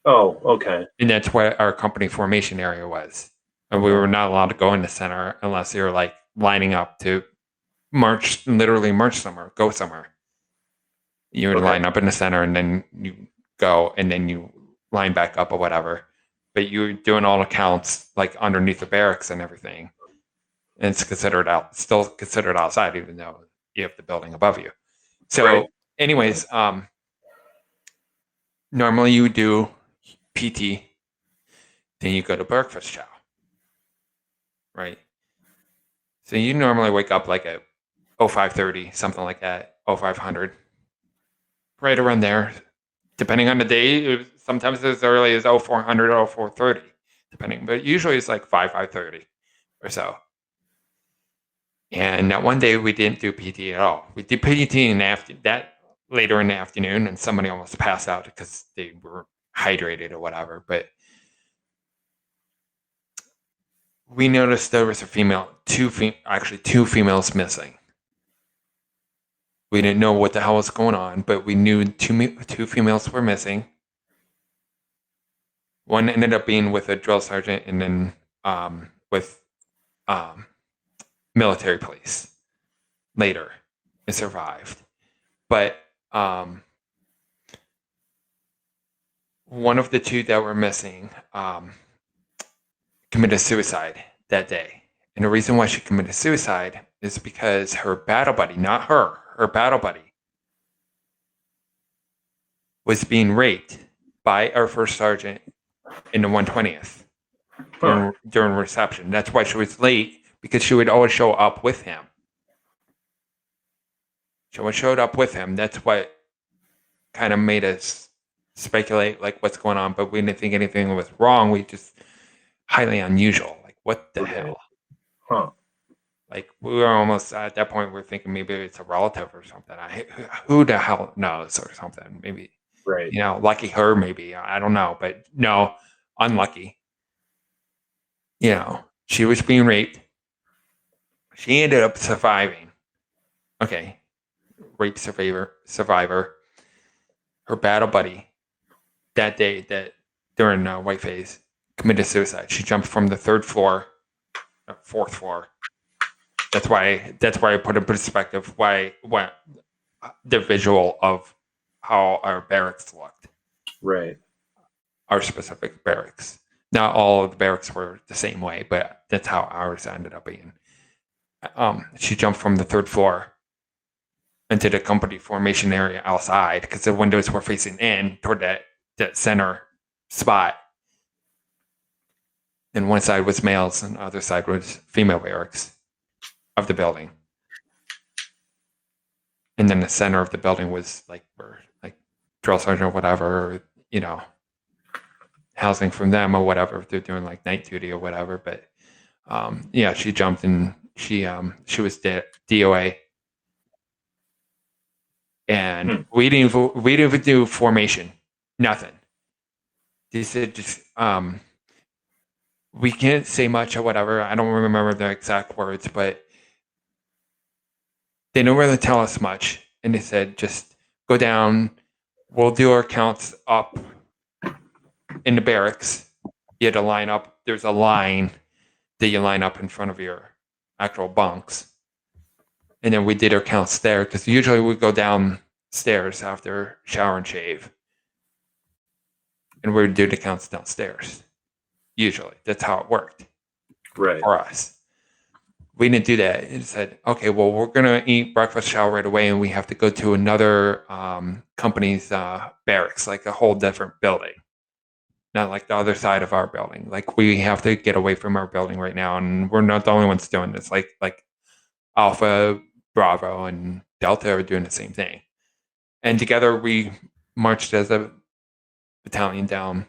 Oh, okay. And that's what our company formation area was. And we were not allowed to go in the center unless you were like lining up to literally march somewhere, go somewhere. You would line up in the center, and then you go, and then you line back up or whatever. But you're doing all the counts like underneath the barracks and everything. And it's still considered outside, even though you have the building above you. So, anyways, normally you do PT, then you go to breakfast chow, right? So you normally wake up like at 0530, something like that, 0500, right around there. Depending on the day, sometimes as early as 0400 or 0430, depending, but usually it's like 5:30 or so. And that one day we didn't do PT at all. We did PT later in the afternoon, and somebody almost passed out because they were hydrated or whatever. But we noticed there was two females missing. We didn't know what the hell was going on, but we knew two females were missing. One ended up being with a drill sergeant, and then with military police. Later, it survived, but one of the two that were missing committed suicide that day. And the reason why she committed suicide is because her battle buddy, not her battle buddy, was being raped by our first sergeant in the 120th during reception. That's why she was late, because she would always show up with him. She always showed up with him. That's what kind of made us speculate like what's going on, but we didn't think anything was wrong. We just highly unusual. Like, what the hell? Huh. Like, we were almost at that point, we're thinking maybe it's a relative or something. Who the hell knows or something? Maybe, Right. Lucky her, maybe. I don't know. But no, unlucky. She was being raped. She ended up surviving. Okay. Rape survivor. Her battle buddy that day, during White Phase, committed suicide. She jumped from the fourth floor. That's why I put in perspective what the visual of how our barracks looked. Right. Our specific barracks. Not all of the barracks were the same way, but that's how ours ended up being. She jumped from the third floor into the company formation area outside, because the windows were facing in toward that center spot. And one side was males and the other side was female barracks of the building. And then the center of the building was like drill sergeant or whatever, housing from them or whatever, if they're doing like night duty or whatever. But she jumped and she was DOA. And we didn't even do formation, nothing. They said just we can't say much or whatever. I don't remember the exact words, but they didn't really tell us much. And they said, just go down. We'll do our counts up in the barracks. You had to line up. There's a line that you line up in front of your actual bunks. And then we did our counts there, because usually we go downstairs after shower and shave. And we would do the counts downstairs. Usually. That's how it worked. Right. For us. We didn't do that. It said, okay, well, we're going to eat breakfast chow right away, and we have to go to another company's barracks, like a whole different building. Not like the other side of our building. Like, we have to get away from our building right now, and we're not the only ones doing this. Like Alpha, Bravo, and Delta are doing the same thing. And together we marched as a battalion down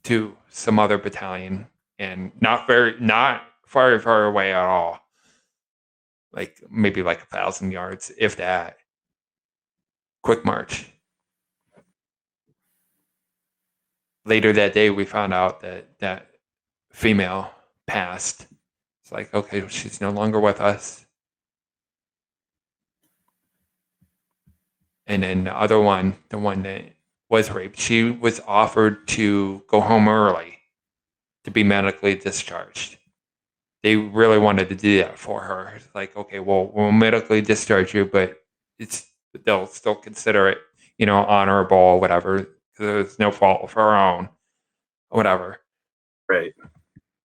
to some other battalion, and not very far away at all. Like maybe like 1,000 yards, if that. Quick march. Later that day, we found out that female passed. It's like, okay, she's no longer with us. And then the other one, the one that was raped, she was offered to go home early to be medically discharged. They really wanted to do that for her. It's like, okay, well, we'll medically discharge you, but they'll still consider it, honorable or whatever, because there's no fault of her own, whatever. Right.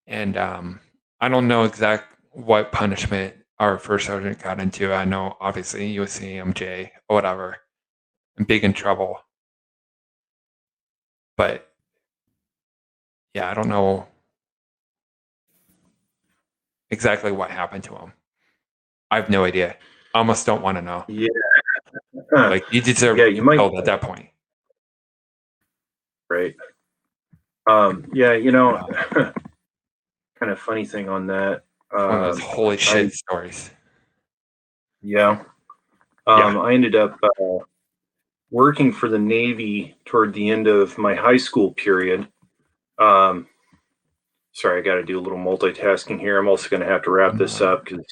And I don't know exact what punishment our first sergeant got into. I know, obviously, USCMJ or whatever. big in trouble. But yeah, I don't know exactly what happened to him. I have no idea. I almost don't want to know. Yeah. Like, you deserve Yeah, to you be might. killed at that point. Right. Yeah, you know, kind of funny thing on that. It's one of those holy shit stories. Yeah. Yeah. I ended up working for the Navy toward the end of my high school period. Sorry, I got to do a little multitasking here. I'm also going to have to wrap this up because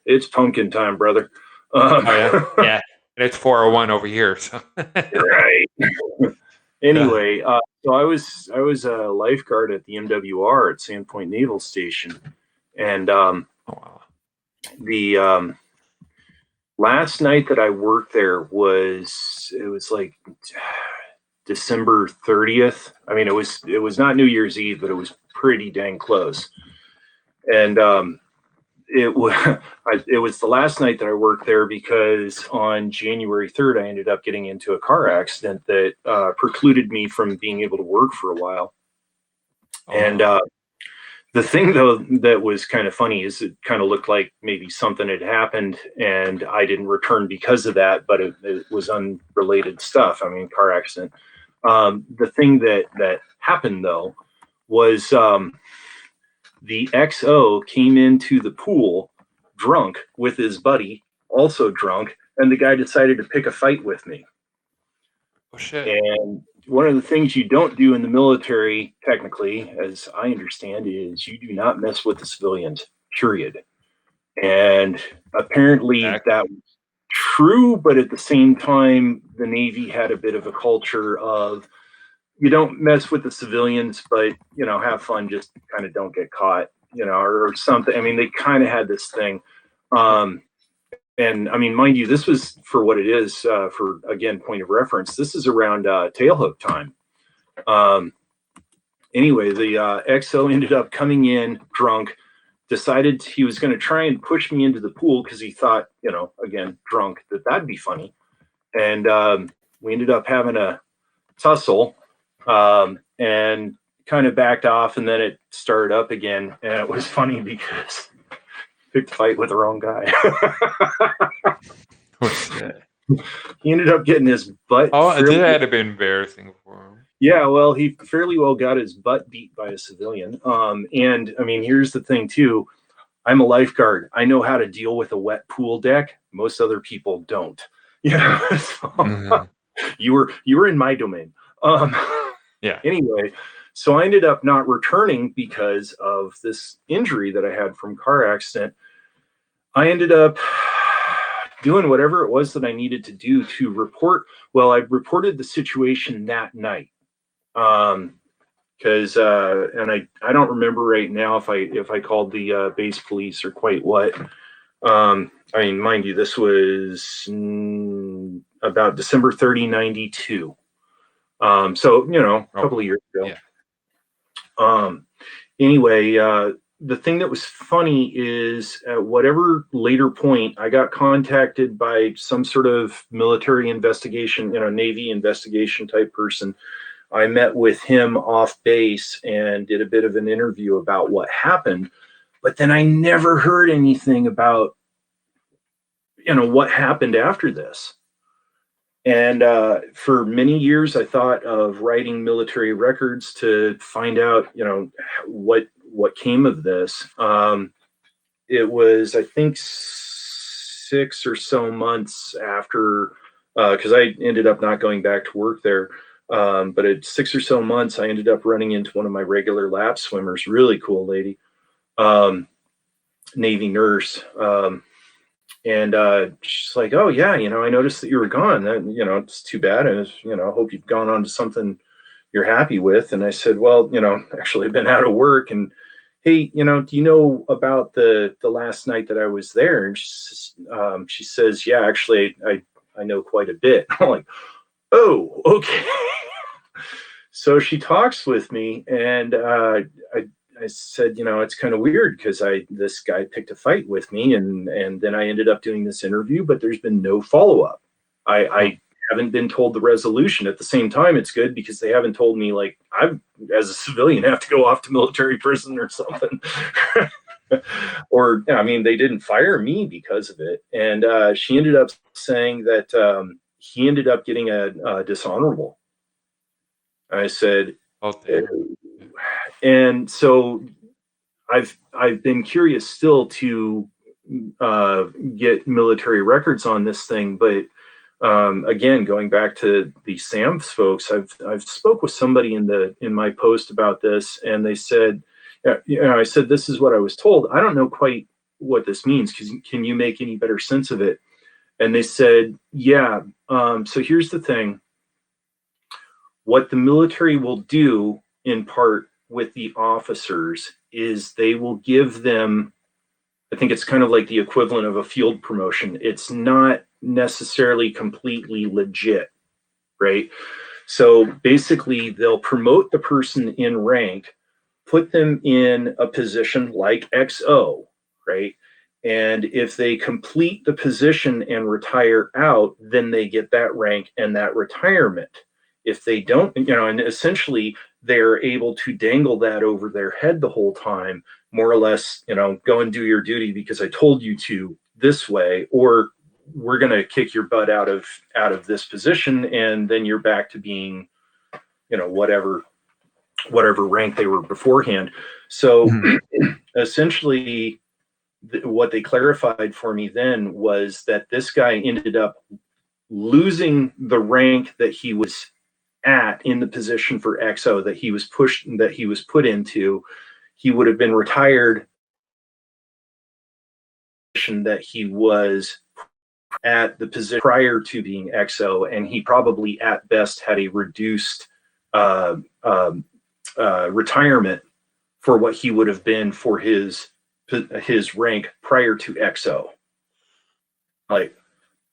it's pumpkin time, brother. Oh yeah, yeah. And it's 4:01 over here. So. Right. Anyway, so I was a lifeguard at the MWR at Sandpoint Naval Station, and Oh wow. the last night that I worked there was like December 30th. I mean, it was not New Year's Eve, but it was pretty dang close. And it was the last night that I worked there because on January 3rd, I ended up getting into a car accident that precluded me from being able to work for a while. Oh, And the thing, though, that was kind of funny is it kind of looked like maybe something had happened and I didn't return because of that, but it was unrelated stuff. I mean, car accident. The thing that happened, though, was the XO came into the pool drunk with his buddy, also drunk, and the guy decided to pick a fight with me. oh shit. And one of the things you don't do in the military, technically, as I understand, is you do not mess with the civilians, period. And apparently that was true, but at the same time, the Navy had a bit of a culture of you don't mess with the civilians, but have fun, just kind of don't get caught, or something. I mean, they kind of had this thing. And I mean, mind you, this was for what it is, for, again, point of reference. This is around tailhook time. Anyway, the XO ended up coming in drunk, decided he was going to try and push me into the pool because he thought, again, drunk, that'd be funny. And we ended up having a tussle and kind of backed off, and then it started up again. And it was funny because picked a fight with the wrong guy. Oh shit. He ended up getting his butt. Oh, that had to be embarrassing for him. Yeah, well, he fairly well got his butt beat by a civilian. And I mean, here's the thing too. I'm a lifeguard. I know how to deal with a wet pool deck. Most other people don't. So, you were in my domain. Yeah. Anyway, so I ended up not returning because of this injury that I had from car accident. I ended up doing whatever it was that I needed to do to report. Well, I reported the situation that night. Because and I don't remember right now if I called the base police or quite what. I mean, mind you, this was about December 30, 92. So a couple of years ago. Yeah. Anyway, the thing that was funny is at whatever later point I got contacted by some sort of military investigation, Navy investigation type person. I met with him off base and did a bit of an interview about what happened, but then I never heard anything about, what happened after this. And for many years, I thought of writing military records to find out, what came of this. It was, I think, 6 or so months after, because I ended up not going back to work there. But at 6 or so months, I ended up running into one of my regular lap swimmers, really cool lady, Navy nurse. And she's like, "Oh yeah, I noticed that you were gone. That, it's too bad. And hope you've gone on to something you're happy with." And I said, "Well, actually I've been out of work, and hey, do you know about the last night that I was there?" And she says, "Yeah, actually I know quite a bit." I'm like, "Oh, okay." So she talks with me, and I said, it's kind of weird because this guy picked a fight with me, and then I ended up doing this interview, but there's been no follow up. I haven't been told the resolution. At the same time, it's good because they haven't told me, like, I, as a civilian, have to go off to military prison or something. Or, I mean, they didn't fire me because of it. And she ended up saying that he ended up getting a dishonorable. I said, Oh, damn. and so I've been curious still to get military records on this thing, but again, going back to the SAMS folks, I've spoke with somebody in my post about this, and they said, I said, this is what I was told. I don't know quite what this means. Can you make any better sense of it? And they said, yeah. So here's the thing. What the military will do in part with the officers is they will give them, I think it's kind of like the equivalent of a field promotion. It's not necessarily completely legit, right? So basically, they'll promote the person in rank, put them in a position like XO, right? And if they complete the position and retire out, then they get that rank and that retirement. If they don't, and essentially they're able to dangle that over their head the whole time, more or less, go and do your duty because I told you to this way, or we're going to kick your butt out of this position, and then you're back to being, whatever rank they were beforehand. So essentially, what they clarified for me then was that this guy ended up losing the rank that he was at in the position for XO that he was put into. He would have been retired that he was at the position prior to being XO, and he probably at best had a reduced retirement for what he would have been for his rank prior to XO. Like,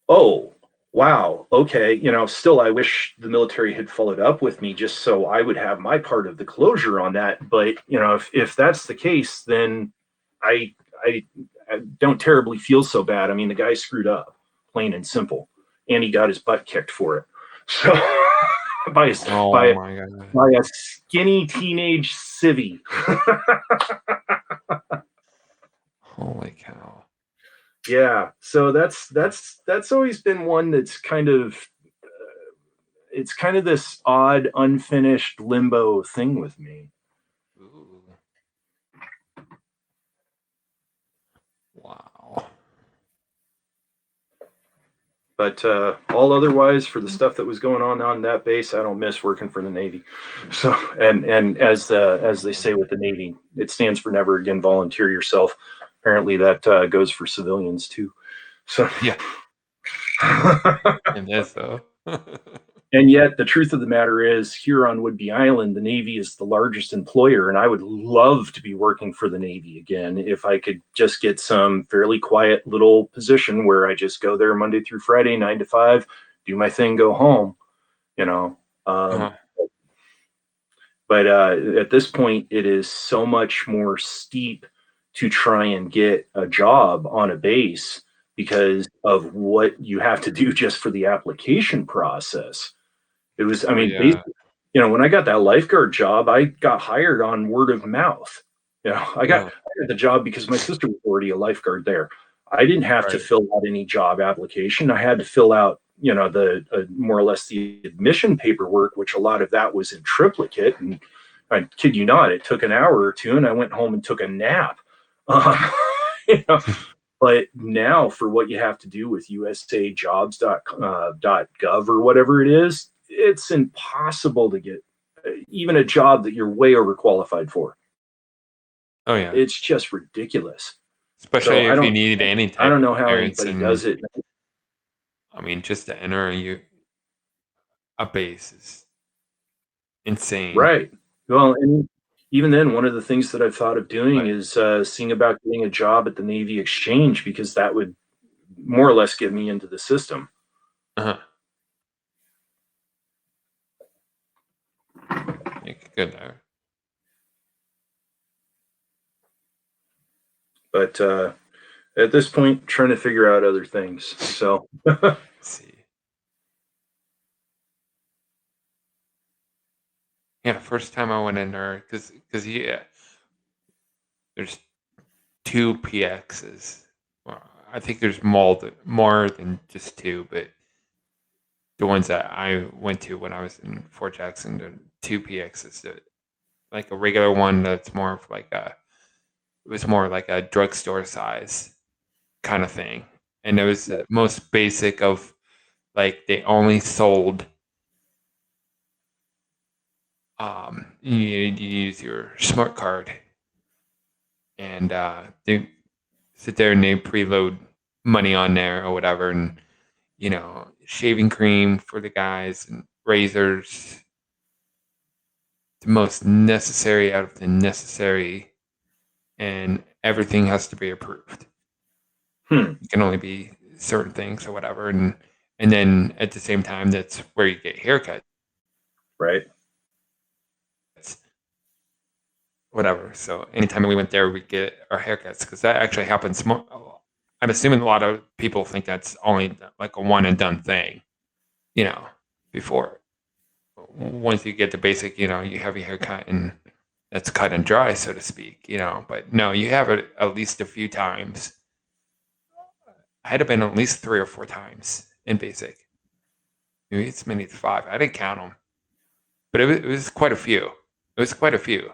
oh, wow, okay, still I wish the military had followed up with me just so I would have my part of the closure on that. But if that's the case, then I don't terribly feel so bad. I mean, the guy screwed up, plain and simple, and he got his butt kicked for it. So by a skinny teenage civvy. Holy cow. Yeah, so that's always been one that's kind of it's kind of this odd unfinished limbo thing with me. Ooh. Wow. But all otherwise, for the stuff that was going on that base, I don't miss working for the Navy. So, and as they say with the Navy, it stands for never again volunteer yourself. Apparently, that goes for civilians too. So yeah, it is though. And yet, the truth of the matter is, here on Whidbey Island, the Navy is the largest employer, and I would love to be working for the Navy again if I could just get some fairly quiet little position where I just go there Monday through Friday, 9 to 5, do my thing, go home, But at this point, it is so much more steep to try and get a job on a base because of what you have to do just for the application process. It was, I mean, basically, when I got that lifeguard job, I got hired on word of mouth. I got the job because my sister was already a lifeguard there. I didn't have to fill out any job application. I had to fill out, the more or less the admission paperwork, which a lot of that was in triplicate. And I kid you not, it took an hour or two, and I went home and took a nap. But now, for what you have to do with usajobs.gov or whatever it is, it's impossible to get even a job that you're way overqualified for. Oh yeah, it's just ridiculous. Especially if you need any type. I don't know how anybody does it. I mean, just to enter a base is insane, right? Well, and even then, one of the things that I've thought of doing is seeing about getting a job at the Navy Exchange, because that would more or less get me into the system. Good there. But at this point, trying to figure out other things. So see. Yeah, the first time I went in there, because yeah, there's 2 PXs. Well, I think there's more than just 2, but the ones that I went to when I was in Fort Jackson, the 2 PXs, like a regular one that's more of like it was more like a drugstore size kind of thing, and it was the most basic of like they only sold. You use your smart card, and they sit there and they preload money on there or whatever, and shaving cream for the guys and razors, the most necessary out of the necessary, and everything has to be approved. It can only be certain things or whatever, and then at the same time, that's where you get haircuts. Right. Whatever. So anytime we went there, we get our haircuts because that actually happens. I'm assuming a lot of people think that's only like a one and done thing, before once you get the basic, you have your haircut and that's cut and dry, so to speak, but no, you have it at least a few times. I had to been at least 3 or 4 times in basic. Maybe it's many 5. I didn't count them, but it was quite a few. It was quite a few.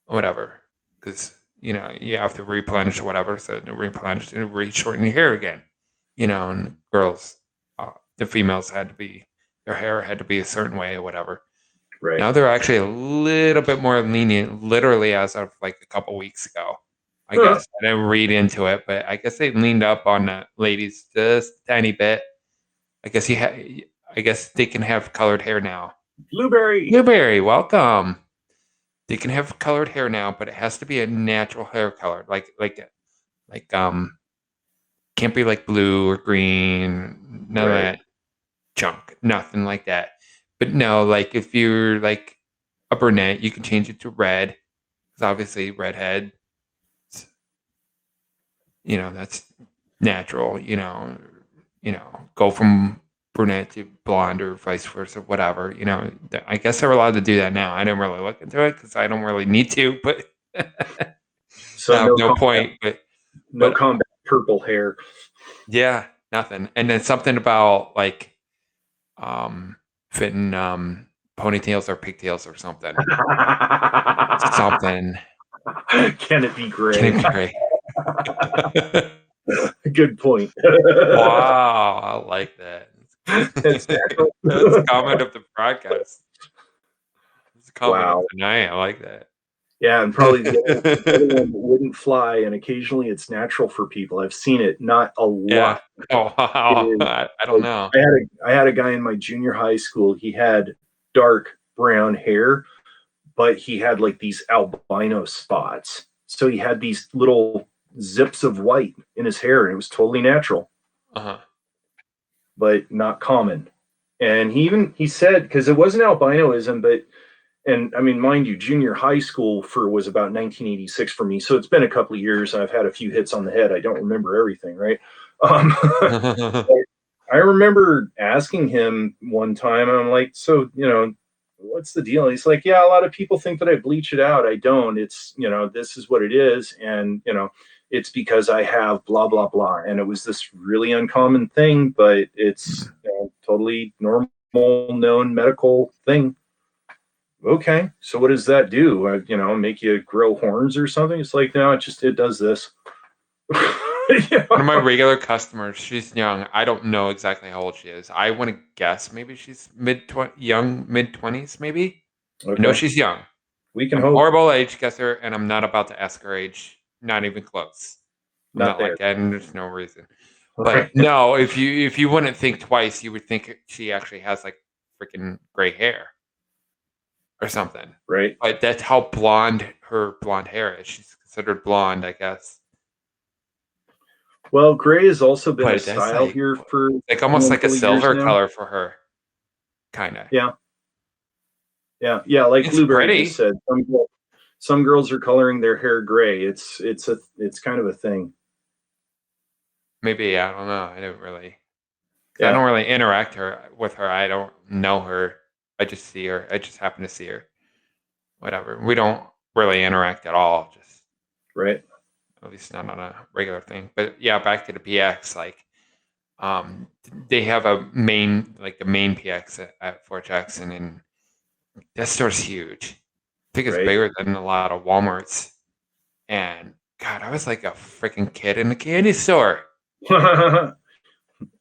Whatever, because you have to replenish or whatever, so to replenish and re-shorten your hair again, and girls, the females their hair had to be a certain way or whatever. Right. Now they're actually a little bit more lenient, literally as of like a couple weeks ago. I guess I didn't read into it, but I guess they leaned up on the ladies just a tiny bit. I guess I guess they can have colored hair now. Blueberry, welcome. They can have colored hair now, but it has to be a natural hair color, like can't be like blue or green, none of that junk, nothing like that. But no, like if you're like a brunette, you can change it to red, because obviously redhead, that's natural. Go from brunette to blonde or vice versa, whatever. I guess they're allowed to do that now. I didn't really look into it because I don't really need to, but So no point. But combat purple hair. Yeah, nothing. And then something about like fitting ponytails or pigtails or something. Something. Can it be gray? Can it be gray? Good point. Wow, I like that. That's That's a comment of the broadcast. It's a comment Wow. of the night. I like that. Yeah, and probably the other one that wouldn't fly, and occasionally it's natural for people. I've seen it, not a lot. Yeah. Oh, wow. I don't know. I had a guy in my junior high school. He had dark brown hair, but he had like these albino spots. So he had these little zips of white in his hair, and it was totally natural, but not common. And he said, because it wasn't albinoism, but, and I mean, mind you, junior high school was about 1986 for me. So it's been a couple of years. I've had a few hits on the head. I don't remember everything, right? I remember asking him one time, and I'm like, so, what's the deal? He's like, yeah, a lot of people think that I bleach it out. I don't. It's, this is what it is. And, it's because I have blah, blah, blah. And it was this really uncommon thing, but it's totally normal, known medical thing. Okay, so what does that do? Make you grow horns or something? It's like, no, it does this. One of my regular customers, she's young. I don't know exactly how old she is. I want to guess maybe she's young, mid-20s, maybe. Okay. I know she's young. We can hope. Horrible age guesser, and I'm not about to ask her age. Not even close. Not like that, and there's no reason. But no, if you wouldn't think twice, you would think she actually has like freaking gray hair or something. Right. But that's how blonde her blonde hair is. She's considered blonde, I guess. Well, gray has also been a style here for like almost like a silver color for her, kind of. Yeah. Like Blueberry just said, some girls are coloring their hair gray. It's kind of a thing. Maybe, I don't know. I don't really interact with her. I don't know her I just see her. I just happen to see her. Whatever. We don't really interact at all. Just Right. at least not on a regular thing. But yeah, back to the PX. Like, they have a main, like the main PX at Fort Jackson, and that store's huge. I think it's Right. bigger than a lot of Walmarts. And God, I was like a freaking kid in a candy store. And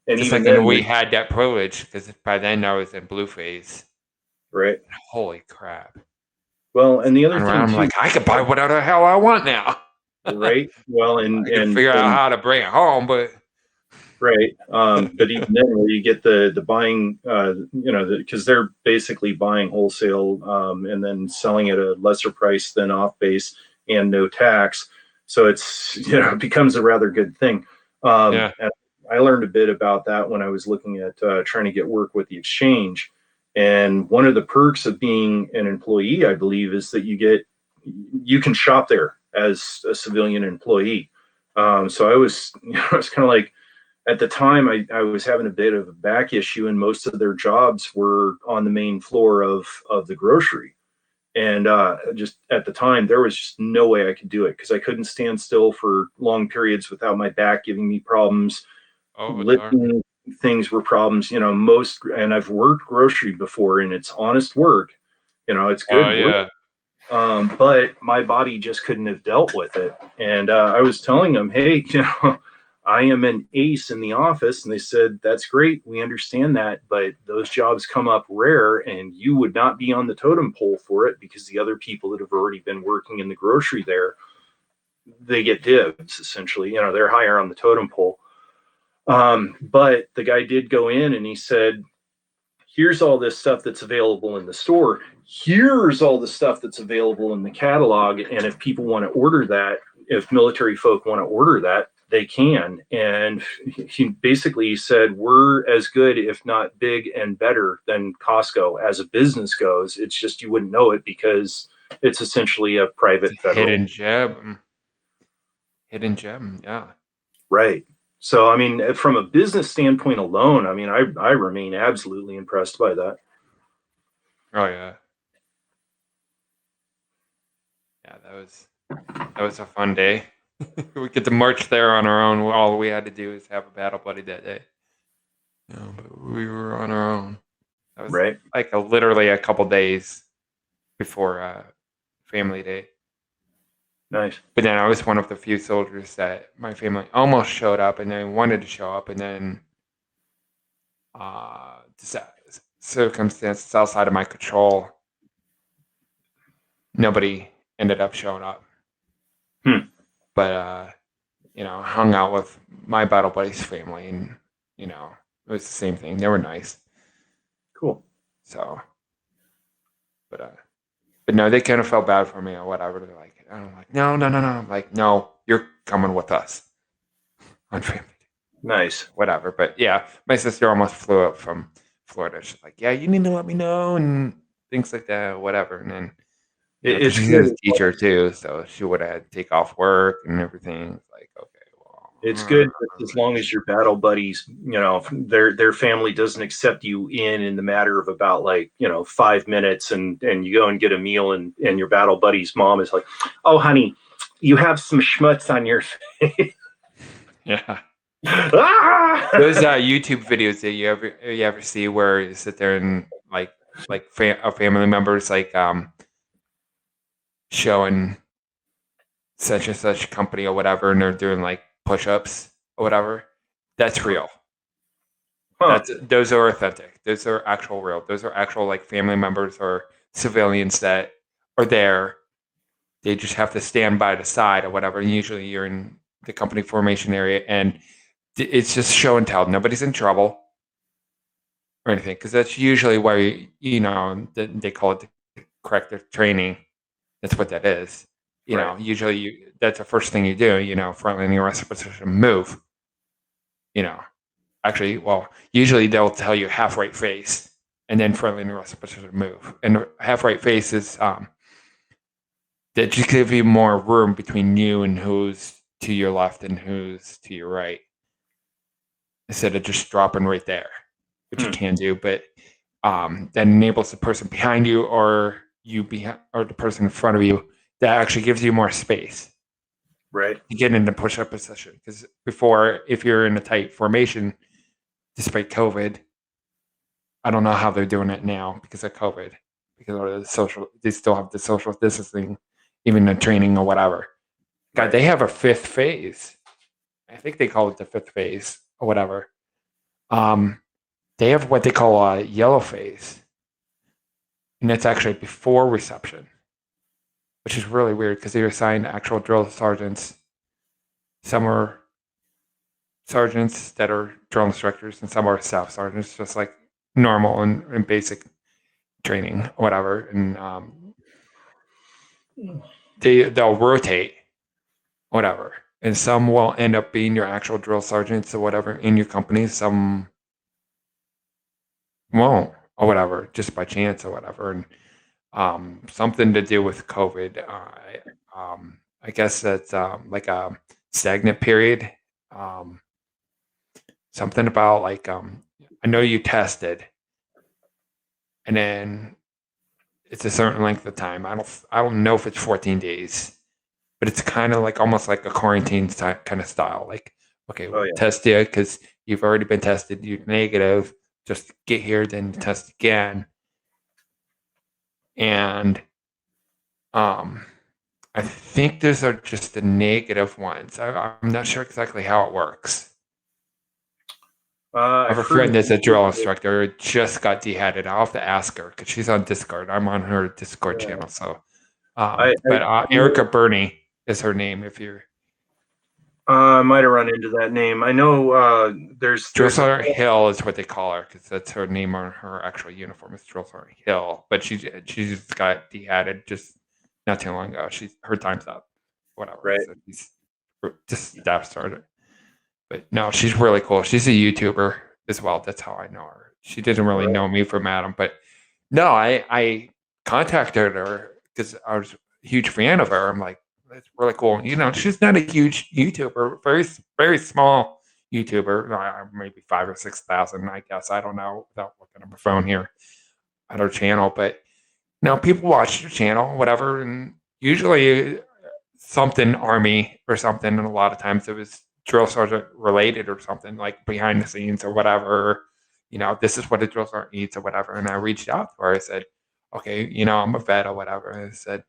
Just even like, then, and we had that privilege because by then I was in Blue Phase. right. Holy crap! Well, and the other And thing I'm too, like, I could buy whatever the hell I want now. right? Well, I can figure out how to bring it home, but right. But even then, where you get the buying, because they're basically buying wholesale, and then selling at a lesser price than off base and no tax. So it's, it becomes a rather good thing. yeah, And I learned a bit about that when I was looking at trying to get work with the exchange. And one of the perks of being an employee, I believe, is that you can shop there as a civilian employee. So I was, I was kind of like, at the time I was having a bit of a back issue, and most of their jobs were on the main floor of the grocery. And just at the time, there was just no way I could do it because I couldn't stand still for long periods without my back giving me problems. oh darn, Lifting things were problems, and I've worked grocery before, and it's honest work. It's oh good work. yeah, But my body just couldn't have dealt with it. And I was telling them, hey, I am an ace in the office. And they said, that's great. We understand that. But those jobs come up rare, and you would not be on the totem pole for it because the other people that have already been working in the grocery there, they get dibs essentially. They're higher on the totem pole. But the guy did go in and he said, here's all this stuff that's available in the store. Here's all the stuff that's available in the catalog. And if people want to order that, if military folk want to order that, they can. And he basically said, we're as good, if not big and better than Costco as a business goes. It's just you wouldn't know it because it's essentially a private federal. hidden gem, yeah. Right. So, I mean, from a business standpoint alone, I mean, I remain absolutely impressed by that. Oh yeah, yeah. That was a fun day. We get to march there on our own. All we had to do is have a battle buddy that day. No, but we were on our own. That was Right. like literally a couple days before Family Day. Nice. But then I was one of the few soldiers that my family almost showed up, and then wanted to show up, and then circumstances outside of my control, nobody ended up showing up. But hung out with my battle buddy's family, and it was the same thing. They were nice. Cool. So, but no, they kind of felt bad for me or whatever. They're like, I'm like, no. I'm like, no, you're coming with us on Family Day. Nice. Whatever. But yeah, my sister almost flew up from Florida. She's like, yeah, you need to let me know and things like that, whatever. And then she's a teacher too, so she would have had to take off work and everything. It's like, okay, well, it's good as long as your battle buddies, their family doesn't accept you in the matter of about 5 minutes, and you go and get a meal, and your battle buddy's mom is like, oh honey, you have some schmutz on your face. Yeah. Ah! Those YouTube videos that you ever see where you sit there and a family member's showing such and such company or whatever, and they're doing like push-ups or whatever. That's real. Huh. Those are authentic. Those are actual real. Those are actual family members or civilians that are there. They just have to stand by the side or whatever. And usually you're in the company formation area, and it's just show and tell. Nobody's in trouble or anything, because that's usually where they call it the corrective training. That's what that is. Usually that's the first thing you do. Front line arrest position, move. Actually, well, usually they'll tell you half right face, and then front line arrest position, move. And half right face is that just give you more room between you and who's to your left and who's to your right, instead of just dropping right there, which you can do. But that enables the person behind you or or the person in front of you, that actually gives you more space Right. to get into push-up position. Because before, if you're in a tight formation, despite COVID, I don't know how they're doing it now because of COVID, because of they still have the social distancing, even the training or whatever. God, Right. they have a fifth phase. I think they call it the fifth phase or whatever. They have what they call a yellow phase, and it's actually before reception, which is really weird because they assign actual drill sergeants. Some are sergeants that are drill instructors, and some are staff sergeants, just like normal and basic training, or whatever. And they'll rotate, whatever. And some will end up being your actual drill sergeants or whatever in your company. Some won't, or whatever, just by chance or whatever. And something to do with COVID. I guess that's like a stagnant period. Something about like I know you tested, and then it's a certain length of time. I don't know if it's 14 days, but it's kind of like almost like a quarantine kind of style. Like, okay, we'll test you because you've already been tested. You're negative. Just get here, then test again. And I think those are just the negative ones. I'm not sure exactly how it works. I have a friend that's a drill instructor, just got dehatted. I'll have to ask her because she's on Discord. I'm on her Discord channel. So, Erica Burney is her name. If you're, I might have run into that name. I know there's Drill Sergeant Hill is what they call her because that's her name on her actual uniform. It's Drill Sergeant Hill, but she just got dehatted just not too long ago. Her time's up. Whatever. Right. So she's just staff sergeant. But no, she's really cool. She's a YouTuber as well. That's how I know her. She didn't really know me from Adam, but no, I contacted her because I was a huge fan of her. I'm like, that's really cool. You know, she's not a huge YouTuber, very, very small YouTuber, maybe 5,000 or 6,000, I guess. I don't know without looking at my phone here at her channel. But you know, people watch her channel, whatever, and usually something Army or something, and a lot of times it was drill sergeant related or something like behind the scenes or whatever. You know, this is what a drill sergeant needs or whatever. And I reached out to her. I said, okay, you know, I'm a vet or whatever. And I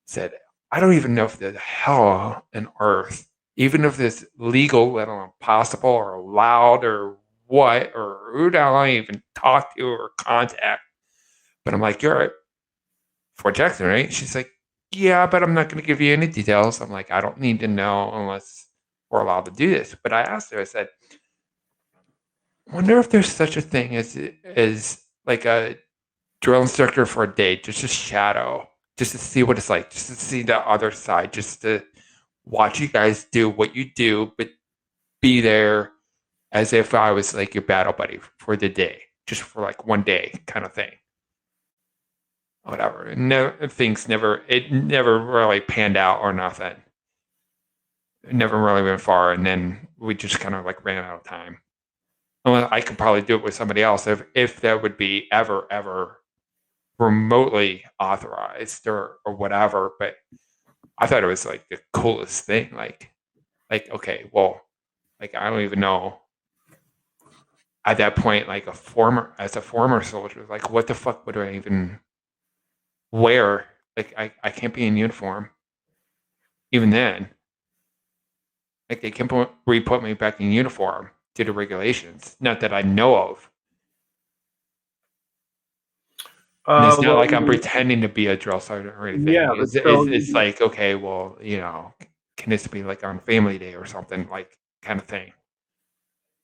said, I don't even know if there's hell on earth, even if it's legal, let alone possible or allowed or what, or who do I even talk to or contact. But I'm like, you're at Fort Jackson, right? She's like, yeah, but I'm not going to give you any details. I'm like, I don't need to know unless we're allowed to do this. But I asked her, I said, wonder if there's such a thing as like a drill instructor for a day, just a shadow, just to see what it's like, just to see the other side, just to watch you guys do what you do, but be there as if I was like your battle buddy for the day, just for like one day kind of thing. Whatever. It never really panned out or nothing. It never really went far, and then we just kind of like ran out of time. Well, I could probably do it with somebody else if that would be ever remotely authorized or whatever. But I thought it was like the coolest thing. Like okay, well, like I don't even know. At that point, like as a former soldier, like what the fuck would I even wear? Like I can't be in uniform. Even then, like they can re-put me back in uniform due to regulations. Not that I know of. And it's not like I'm pretending to be a drill sergeant or anything. Yeah, it's like, okay, well, you know, can this be like on family day or something, like kind of thing?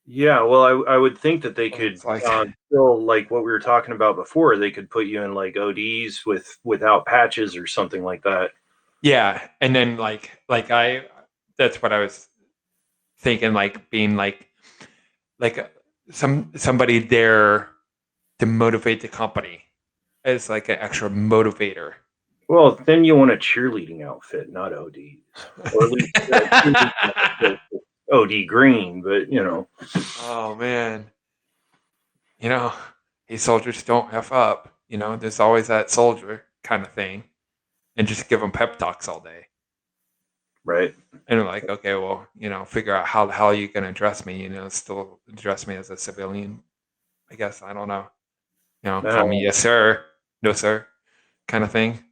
Yeah, well, I would think that they could like, still, like what we were talking about before, they could put you in like ODs without patches or something like that. Yeah, and then that's what I was thinking, like being like somebody there to motivate the company as like an extra motivator. Well, then you want a cheerleading outfit, not ODs, or at least OD green. But you know, oh man, you know, hey, soldiers, don't F up. You know, there's always that soldier kind of thing. And just give them pep talks all day. Right. And they're like, okay, well, you know, figure out how the hell you going to address me, you know, still address me as a civilian, I guess. I don't know. You know, call me yes, sir, no, sir, kind of thing.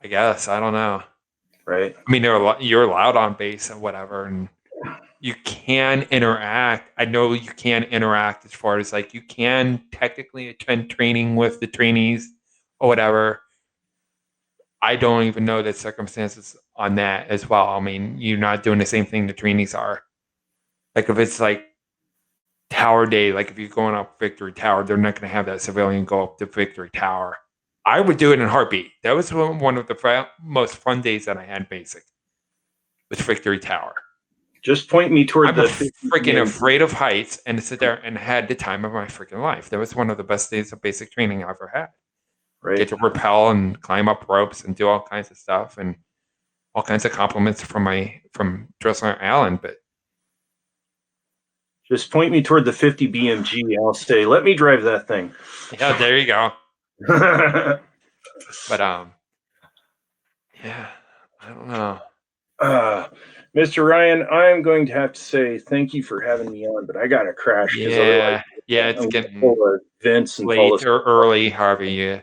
I guess. I don't know. Right. I mean, you're allowed on base and whatever, and you can interact. I know you can interact as far as like you can technically attend training with the trainees or whatever. I don't even know the circumstances on that as well. I mean, you're not doing the same thing the trainees are. Like if it's like Tower Day, like if you're going up Victory Tower, they're not going to have that civilian go up to Victory Tower. I would do it in a heartbeat. That was one of the most fun days that I had basic. Was Victory Tower. Just point me toward I'm freaking afraid of heights and sit there and had the time of my freaking life. That was one of the best days of basic training I ever had. Right. Get to rappel and climb up ropes and do all kinds of stuff and all kinds of compliments from Dressler Allen, but just point me toward the 50 BMG. I'll say, let me drive that thing. Yeah, there you go. But yeah, I don't know. Mr. Ryan, I'm going to have to say thank you for having me on, but I got to crash. Yeah, it's getting Vince and late or early, Harvey. Yeah,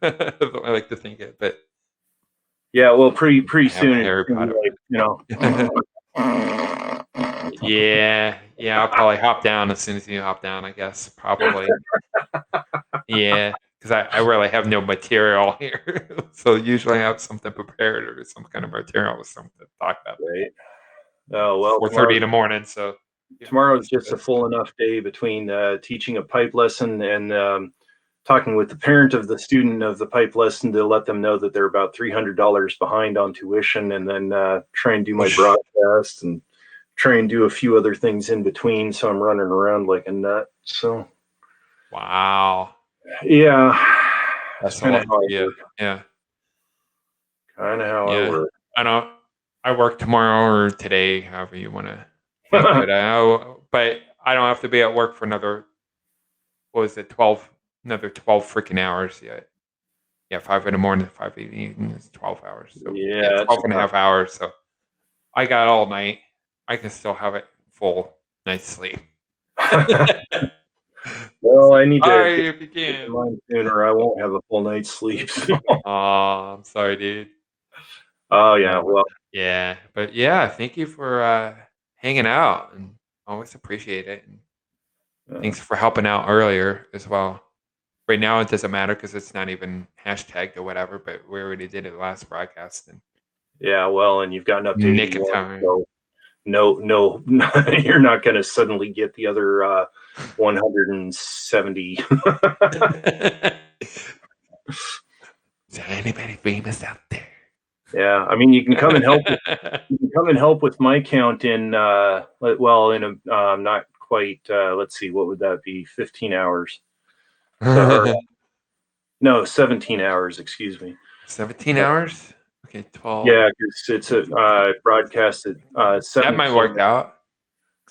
I like to think it, but yeah, well, pretty soon, Harry Potter. Like, you know. Yeah, I'll probably hop down as soon as you hop down. I guess probably. Yeah. Because I really have no material here. So usually I have something prepared or some kind of material or something to talk about. Right. Oh, well. 4:30 in the morning. So tomorrow's just a full enough day between teaching a pipe lesson and talking with the parent of the student of the pipe lesson to let them know that they're about $300 behind on tuition, and then try and do my broadcast and try and do a few other things in between. So I'm running around like a nut. So. Wow. Yeah. That's kind of how I work. Yeah. Kind of how I work. I work tomorrow or today, however you want to. But I don't have to be at work for another 12 freaking hours yet. Yeah, 5 in the morning, 5 in the evening is 12 hours. So yeah 12 and a half hours. So I got all night. I can still have it full night's sleep. Well, I need to if you can. Mine sooner. I won't have a full night's sleep. Oh, I'm sorry, dude. Oh yeah, well. Yeah, but yeah, thank you for hanging out, and always appreciate it. And thanks for helping out earlier as well. Right now it doesn't matter because it's not even hashtagged or whatever, but we already did it last broadcast. And yeah, well, and you've got an update. Nick and time. So no, you're not going to suddenly get the other 170. Is there anybody famous out there? Yeah, I mean, you can come and help. You can come and help with my count in not quite. Let's see, what would that be? 15 hours. No, 17 hours. Excuse me. 17 hours. Okay, 12. Yeah, because it's a broadcast at 7. That might work out.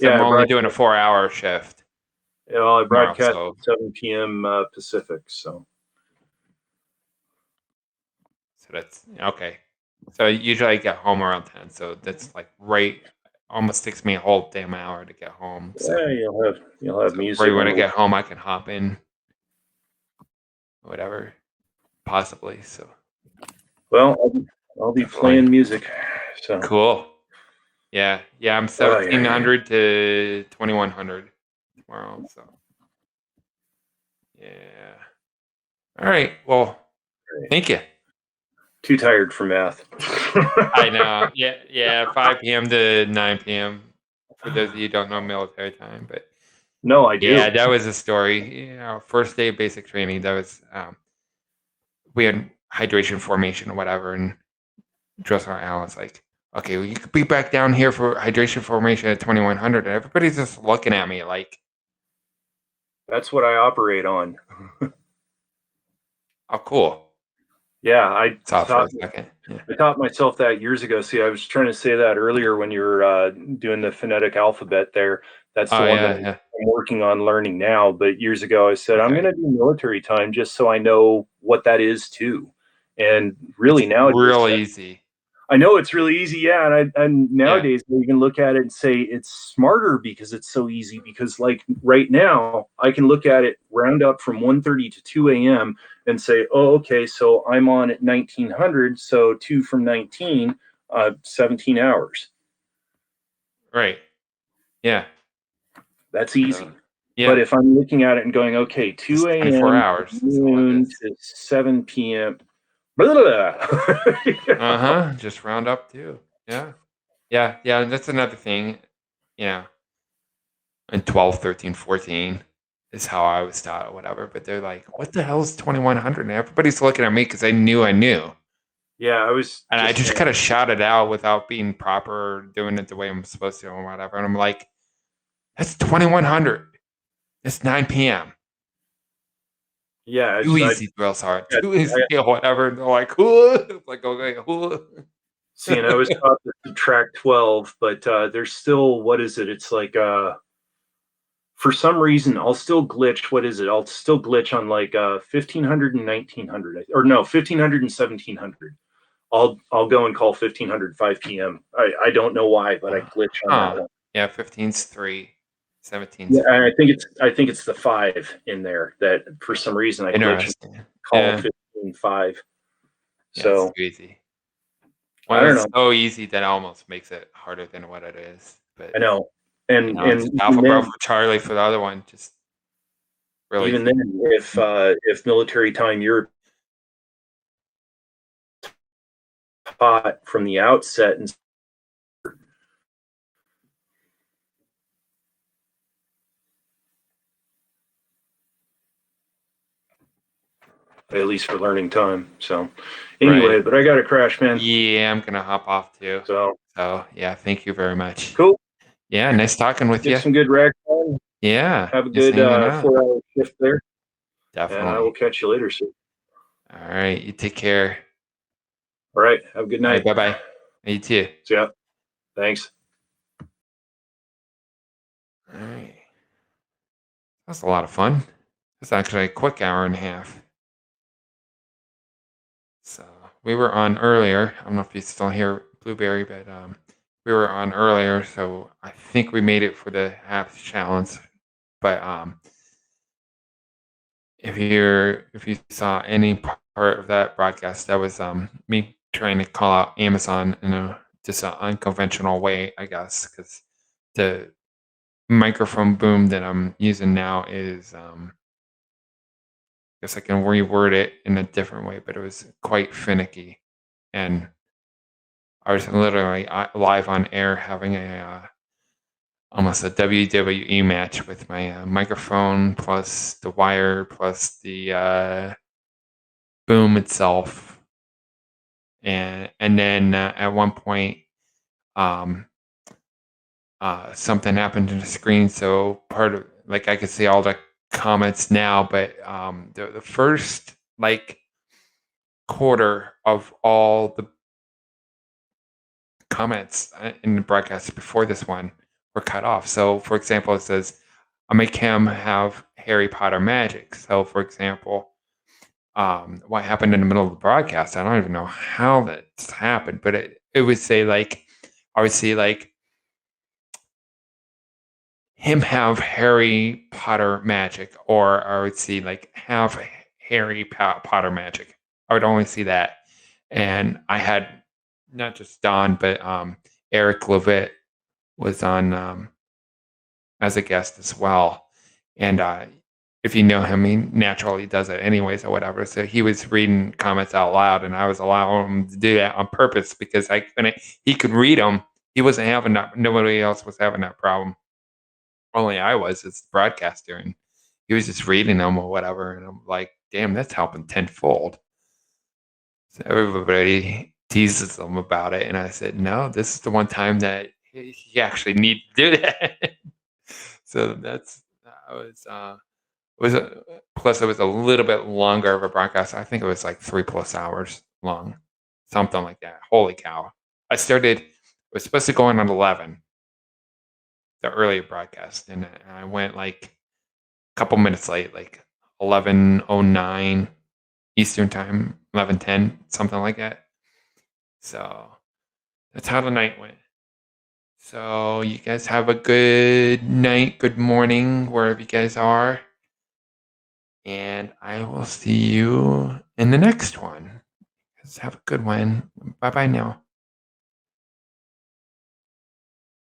Yeah, I'm only doing a 4-hour shift. Yeah, well, I broadcast at 7 p.m. Pacific. So that's okay. So usually I get home around 10. So that's like almost takes me a whole damn hour to get home. So yeah, you'll have music. Right when I get home, I can hop in. Whatever, possibly. So. Well, I'll be playing music. So cool. Yeah. I'm 1700 to 2100 tomorrow. So yeah. All right. Well, thank you. Too tired for math. I know. Yeah. 5 p.m. to 9 p.m. For those of you who don't know military time, but no, I do. Yeah, that was a story. First day of basic training. That was we had hydration formation or whatever, and Dressler Allen's like, okay, well, you could be back down here for hydration formation at 2100, and everybody's just looking at me like, that's what I operate on. Oh, cool. Yeah, I saw for a second. I taught myself that years ago. See, I was trying to say that earlier when you were doing the phonetic alphabet there. That's the Oh one yeah, that yeah. I'm working on learning now. But years ago, I said, I'm Okay. going to do military time just so I know what that is too. And really It's nowadays, real easy. I know it's really easy, yeah. And Yeah. nowadays I even look at it and say it's smarter because it's so easy. Because like right now, I can look at it round up from 1:30 to 2 a.m. and say, oh, okay, so I'm on at 1900, so 2 from 19, 17 hours. Right. Yeah. That's easy. So, yeah. But if I'm looking at it and going, okay, 2 Just 24 a.m. hours. That's all it noon is. to 7 p.m. Blah, blah, blah. You know? Just round up too. Yeah. Yeah. Yeah. That's another thing. Yeah. And 12, 13, 14 is how I was taught or whatever. But they're like, what the hell is 2100? And everybody's looking at me because they knew I knew. Yeah, I was And I just kind of shouted out without being proper or doing it the way I'm supposed to or whatever. And I'm like, that's 2100. It's 9 p.m. Yeah, Too easy, drills hard. Too easy or whatever. And they're like, like, okay, See, and I was taught to subtract 12, but there's still, what is it? It's like, for some reason, I'll still glitch. What is it? I'll still glitch on like 1500 and 1900, or no, 1500 and 1700. I'll go and call 1500 5 p.m. I don't know why, but I glitch on that one. Yeah, 15's 3, 17's Yeah, 4. and I think it's the 5 in there that for some reason I glitch and call 15 5. So it's too easy. I don't It's know. so easy that it almost makes it harder than what it is. But I know. And it's Alpha Bravo for Charlie for the other one. Just really even then, if military time you're taught from the outset and at least for learning time. So anyway, Right. but I got to crash, man. Yeah, I'm gonna hop off too. So yeah, thank you very much. cool. Yeah, nice talking with you. Get some good rag time. Yeah. Have a just good hanging out. 4-hour shift there. Definitely. And I will catch you later, sir. All right. You take care. All right. Have a good night. Bye bye. You too. See ya. Thanks. All right. That was a lot of fun. It's actually a quick hour and a half. So we were on earlier. I don't know if you still hear Blueberry, but we were on earlier, so I think we made it for the half challenge. But if you saw any part of that broadcast, that was me trying to call out Amazon in just an unconventional way, I guess, because the microphone boom that I'm using now is I guess I can reword it in a different way, but it was quite finicky, and I was literally live on air having a almost a WWE match with my microphone plus the wire plus the boom itself, and then at one point, something happened to the screen, so part of like I could see all the comments now, but the first like quarter of all the comments in the broadcast before this one were cut off. So, for example, it says, "I'll make him have Harry Potter magic." So, for example, what happened in the middle of the broadcast? I don't even know how that's happened, but it would say like, I would see like him have Harry Potter magic, or I would see like have Harry Potter magic. I would only see that, and I had not just Don, but Eric Levitt was on as a guest as well. And if you know him, he naturally does it anyways or whatever. So he was reading comments out loud, and I was allowing him to do that on purpose because I couldn't. He could read them. He wasn't having that. Nobody else was having that problem. Only I was as the broadcaster, and he was just reading them or whatever. And I'm like, damn, that's helping tenfold. So everybody teases them about it, and I said, no, this is the one time that you actually need to do that. So plus it was a little bit longer of a broadcast. I think it was like 3+ hours long. something like that. Holy cow! I was supposed to go on at 11, the earlier broadcast, and I went like a couple minutes late, like 11:09 Eastern time, 11:10, something like that. So that's how the night went. So you guys have a good night, good morning, wherever you guys are. And I will see you in the next one. Have a good one. Bye bye now.